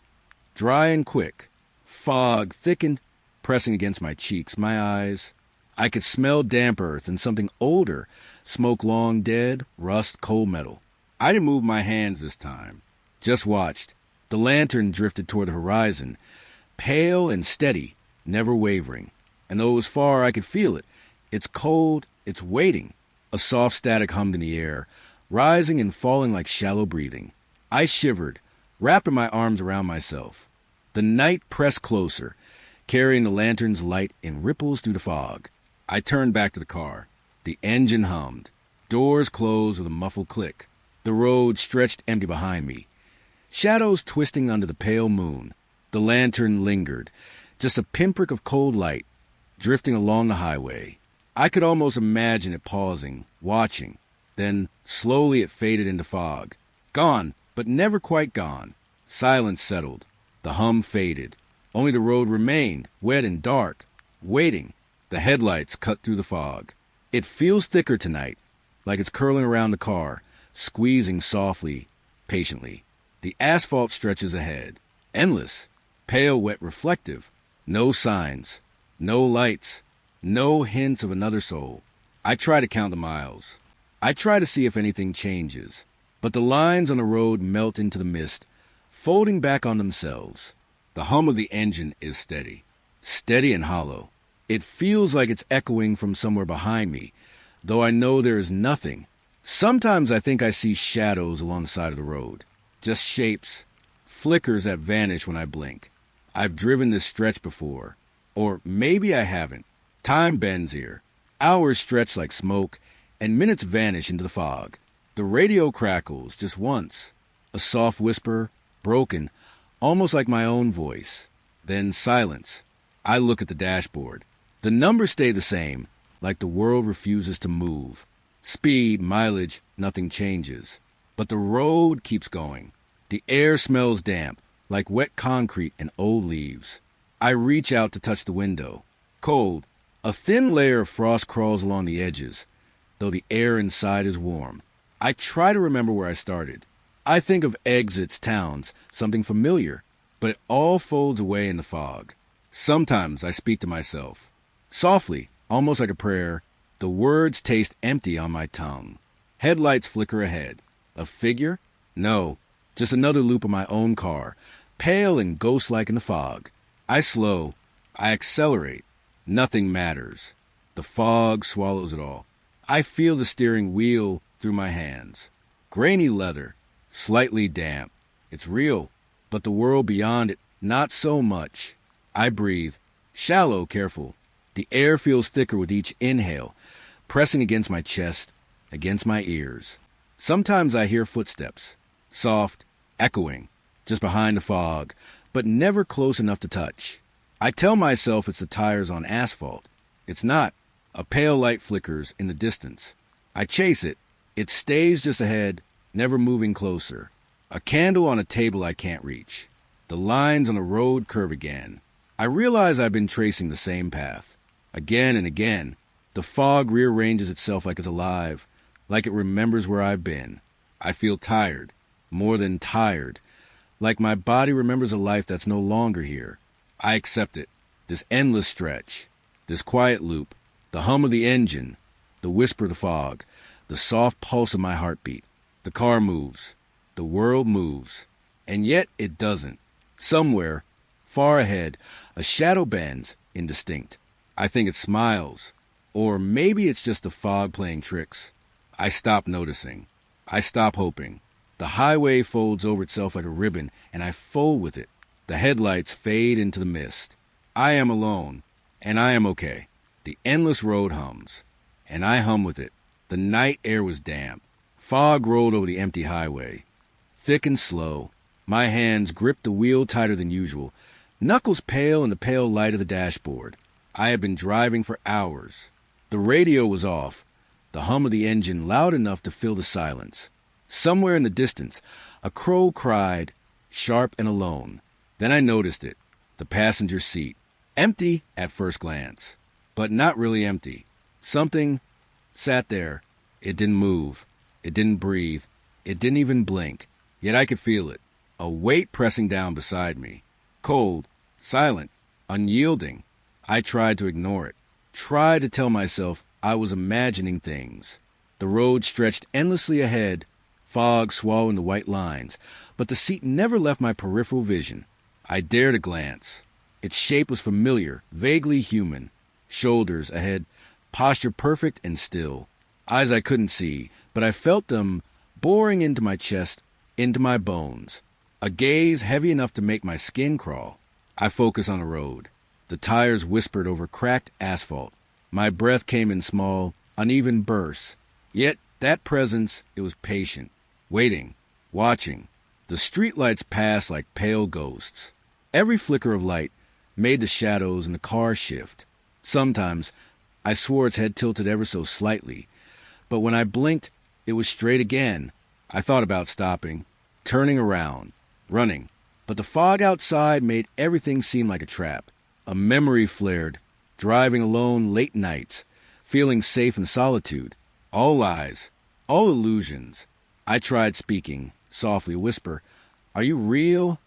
dry and quick. Fog thickened, pressing against my cheeks, my eyes. I could smell damp earth and something older, smoke long dead, rust, cold metal. I didn't move my hands this time, just watched. The lantern drifted toward the horizon, pale and steady, never wavering. And though it was far, I could feel it. It's cold, it's waiting. A soft static hummed in the air, rising and falling like shallow breathing. I shivered, wrapping my arms around myself. The night pressed closer, carrying the lantern's light in ripples through the fog. I turned back to the car. The engine hummed. Doors closed with a muffled click. The road stretched empty behind me. Shadows twisting under the pale moon. The lantern lingered, just a pinprick of cold light, drifting along the highway. I could almost imagine it pausing, watching. Then, slowly it faded into fog. Gone, but never quite gone. Silence settled. The hum faded. Only the road remained, wet and dark, waiting. The headlights cut through the fog. It feels thicker tonight, like it's curling around the car, squeezing softly, patiently. The asphalt stretches ahead. Endless, pale, wet, reflective. No signs, no lights, no hints of another soul. I try to count the miles. I try to see if anything changes. But the lines on the road melt into the mist, folding back on themselves. The hum of the engine is steady. Steady and hollow. It feels like it's echoing from somewhere behind me, though I know there is nothing. Sometimes I think I see shadows along the side of the road. Just shapes, flickers that vanish when I blink. I've driven this stretch before. Or maybe I haven't. Time bends here. Hours stretch like smoke, and minutes vanish into the fog. The radio crackles just once. A soft whisper, broken, almost like my own voice. Then silence. I look at the dashboard. The numbers stay the same, like the world refuses to move. Speed, mileage, nothing changes. But the road keeps going. The air smells damp, like wet concrete and old leaves. I reach out to touch the window. Cold. A thin layer of frost crawls along the edges, though the air inside is warm. I try to remember where I started. I think of exits, towns, something familiar, but it all folds away in the fog. Sometimes I speak to myself. Softly, almost like a prayer, the words taste empty on my tongue. Headlights flicker ahead. A figure? No, just another loop of my own car, pale and ghost-like in the fog. I slow. I accelerate. Nothing matters. The fog swallows it all. I feel the steering wheel through my hands. Grainy leather, slightly damp. It's real, but the world beyond it, not so much. I breathe, shallow, careful. The air feels thicker with each inhale, pressing against my chest, against my ears. Sometimes I hear footsteps, soft, echoing, just behind the fog, but never close enough to touch. I tell myself it's the tires on asphalt. It's not. A pale light flickers in the distance. I chase it. It stays just ahead, never moving closer. A candle on a table I can't reach. The lines on the road curve again. I realize I've been tracing the same path. Again and again, the fog rearranges itself like it's alive, like it remembers where I've been. I feel tired, more than tired, like my body remembers a life that's no longer here. I accept it, this endless stretch, this quiet loop, the hum of the engine, the whisper of the fog, the soft pulse of my heartbeat. The car moves, the world moves, and yet it doesn't. Somewhere, far ahead, a shadow bends, indistinct. I think it smiles, or maybe it's just the fog playing tricks. I stop noticing. I stop hoping. The highway folds over itself like a ribbon, and I fold with it. The headlights fade into the mist. I am alone, and I am okay. The endless road hums, and I hum with it. The night air was damp. Fog rolled over the empty highway. Thick and slow, my hands gripped the wheel tighter than usual, knuckles pale in the pale light of the dashboard. I had been driving for hours. The radio was off, the hum of the engine loud enough to fill the silence. Somewhere in the distance, a crow cried, sharp and alone. Then I noticed it, the passenger seat. Empty at first glance, but not really empty. Something sat there. It didn't move. It didn't breathe. It didn't even blink. Yet I could feel it, a weight pressing down beside me. Cold, silent, unyielding. I tried to ignore it, tried to tell myself I was imagining things. The road stretched endlessly ahead, fog swallowing the white lines, but the seat never left my peripheral vision. I dared a glance. Its shape was familiar, vaguely human. Shoulders ahead, posture perfect and still. Eyes I couldn't see, but I felt them boring into my chest, into my bones. A gaze heavy enough to make my skin crawl. I focused on the road. The tires whispered over cracked asphalt. My breath came in small, uneven bursts. Yet that presence, it was patient, waiting, watching. The streetlights passed like pale ghosts. Every flicker of light made the shadows in the car shift. Sometimes I swore its head tilted ever so slightly, but when I blinked, it was straight again. I thought about stopping, turning around, running, but the fog outside made everything seem like a trap. A memory flared, driving alone late nights, feeling safe in solitude. All lies, all illusions. I tried speaking, softly a whisper. Are you real?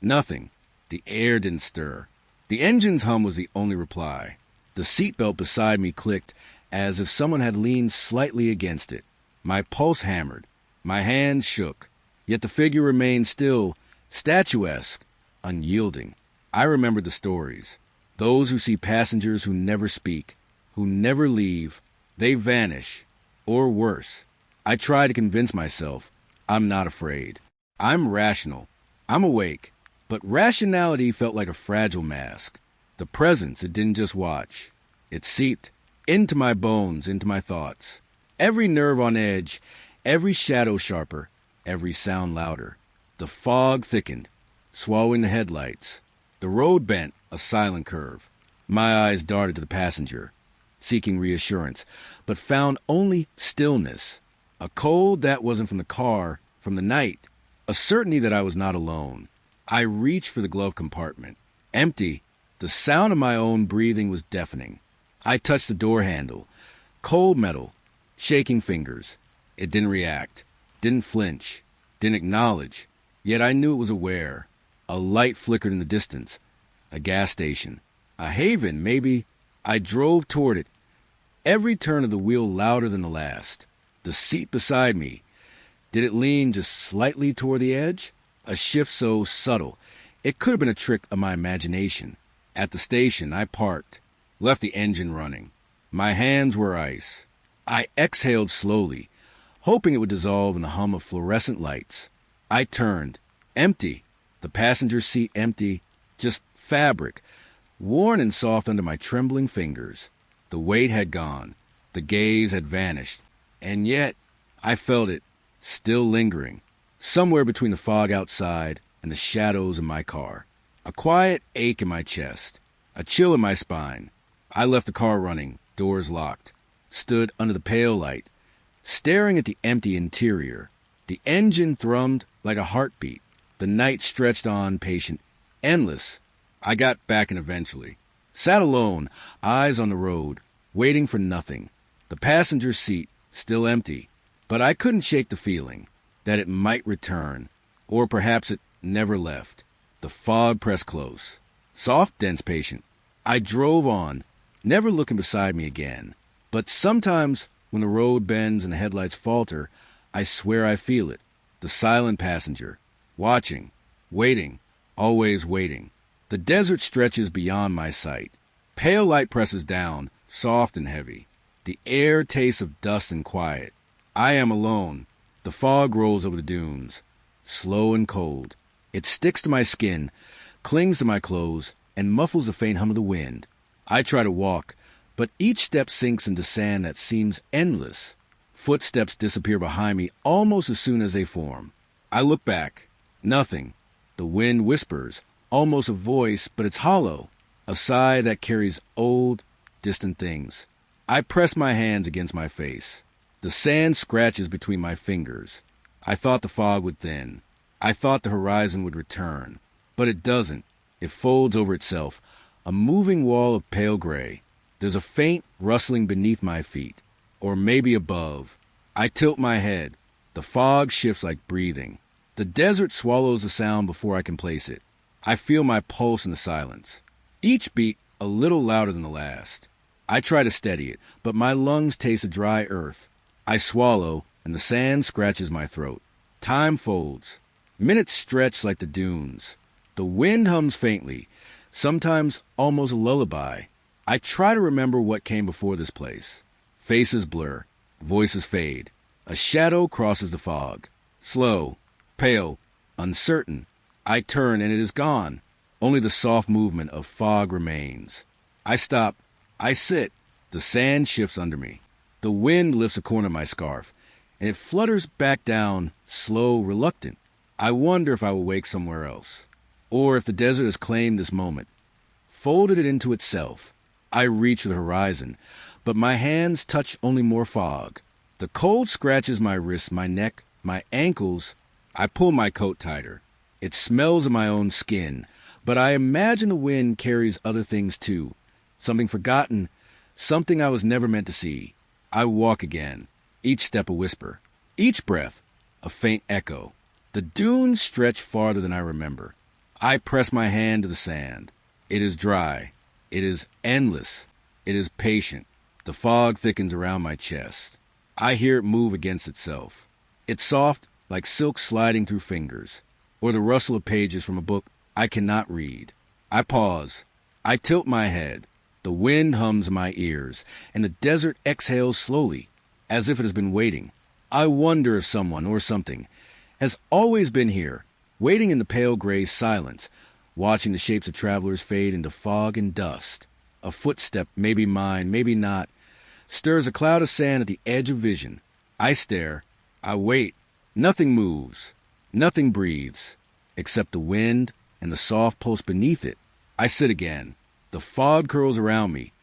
Nothing. The air didn't stir. The engine's hum was the only reply. The seatbelt beside me clicked as if someone had leaned slightly against it. My pulse hammered. My hands shook. Yet the figure remained still, statuesque, unyielding. I remembered the stories. Those who see passengers who never speak, who never leave, they vanish. Or worse. I tried to convince myself, I'm not afraid. I'm rational. I'm awake. But rationality felt like a fragile mask. The presence, it didn't just watch. It seeped into my bones, into my thoughts. Every nerve on edge, every shadow sharper, every sound louder. The fog thickened, swallowing the headlights. The road bent, a silent curve. My eyes darted to the passenger, seeking reassurance, but found only stillness. A cold that wasn't from the car, from the night. A certainty that I was not alone. I reached for the glove compartment. Empty. The sound of my own breathing was deafening. I touched the door handle. Cold metal. Shaking fingers. It didn't react. Didn't flinch. Didn't acknowledge. Yet I knew it was aware. A light flickered in the distance. A gas station. A haven, maybe. I drove toward it. Every turn of the wheel louder than the last. The seat beside me. Did it lean just slightly toward the edge? A shift so subtle, it could have been a trick of my imagination. At the station, I parked, left the engine running. My hands were ice. I exhaled slowly, hoping it would dissolve in the hum of fluorescent lights. I turned. Empty. The passenger seat empty. Just fabric, worn and soft under my trembling fingers. The weight had gone. The gaze had vanished. And yet, I felt it, still lingering. Somewhere between the fog outside and the shadows in my car. A quiet ache in my chest. A chill in my spine. I left the car running, doors locked. Stood under the pale light, staring at the empty interior. The engine thrummed like a heartbeat. The night stretched on, patient, endless. I got back in eventually. Sat alone, eyes on the road, waiting for nothing. The passenger seat, still empty. But I couldn't shake the feeling that it might return, or perhaps it never left. The fog pressed close. Soft, dense, patient. I drove on, never looking beside me again. But sometimes, when the road bends and the headlights falter, I swear I feel it. The silent passenger, watching, waiting, always waiting. The desert stretches beyond my sight. Pale light presses down, soft and heavy. The air tastes of dust and quiet. I am alone. The fog rolls over the dunes, slow and cold. It sticks to my skin, clings to my clothes, and muffles the faint hum of the wind. I try to walk, but each step sinks into sand that seems endless. Footsteps disappear behind me almost as soon as they form. I look back. Nothing. The wind whispers, almost a voice, but it's hollow. A sigh that carries old, distant things. I press my hands against my face. The sand scratches between my fingers. I thought the fog would thin. I thought the horizon would return. But it doesn't. It folds over itself, a moving wall of pale gray. There's a faint rustling beneath my feet, or maybe above. I tilt my head. The fog shifts like breathing. The desert swallows the sound before I can place it. I feel my pulse in the silence. Each beat a little louder than the last. I try to steady it, but my lungs taste the dry earth. I swallow, and the sand scratches my throat. Time folds. Minutes stretch like the dunes. The wind hums faintly, sometimes almost a lullaby. I try to remember what came before this place. Faces blur. Voices fade. A shadow crosses the fog. Slow, pale, uncertain. I turn, and it is gone. Only the soft movement of fog remains. I stop. I sit. The sand shifts under me. The wind lifts a corner of my scarf, and it flutters back down, slow, reluctant. I wonder if I will wake somewhere else, or if the desert has claimed this moment, folded it into itself. I reach for the horizon, but my hands touch only more fog. The cold scratches my wrists, my neck, My ankles, I pull my coat tighter. It smells of my own skin, but I imagine the wind carries other things too. Something forgotten, something I was never meant to see. I walk again, each step a whisper, each breath a faint echo. The dunes stretch farther than I remember. I press my hand to the sand. It is dry. It is endless. It is patient. The fog thickens around my chest. I hear it move against itself. It's soft, like silk sliding through fingers, or the rustle of pages from a book I cannot read. I pause. I tilt my head. The wind hums in my ears, and the desert exhales slowly, as if it has been waiting. I wonder if someone or something has always been here, waiting in the pale gray silence, watching the shapes of travelers fade into fog and dust. A footstep, maybe mine, maybe not, stirs a cloud of sand at the edge of vision. I stare. I wait. Nothing moves. Nothing breathes, except the wind and the soft pulse beneath it. I sit again. The fog curls around me,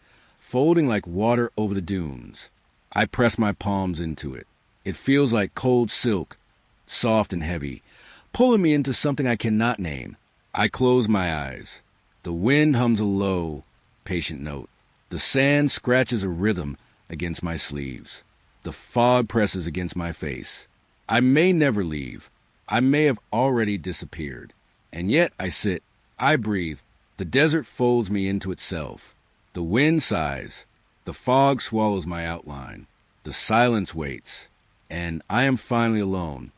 folding like water over the dunes. I press my palms into it. It feels like cold silk, soft and heavy, pulling me into something I cannot name. I close my eyes. The wind hums a low, patient note. The sand scratches a rhythm against my sleeves. The fog presses against my face. I may never leave. I may have already disappeared. And yet I sit. I breathe. The desert folds me into itself. The wind sighs. The fog swallows my outline. The silence waits. And I am finally alone.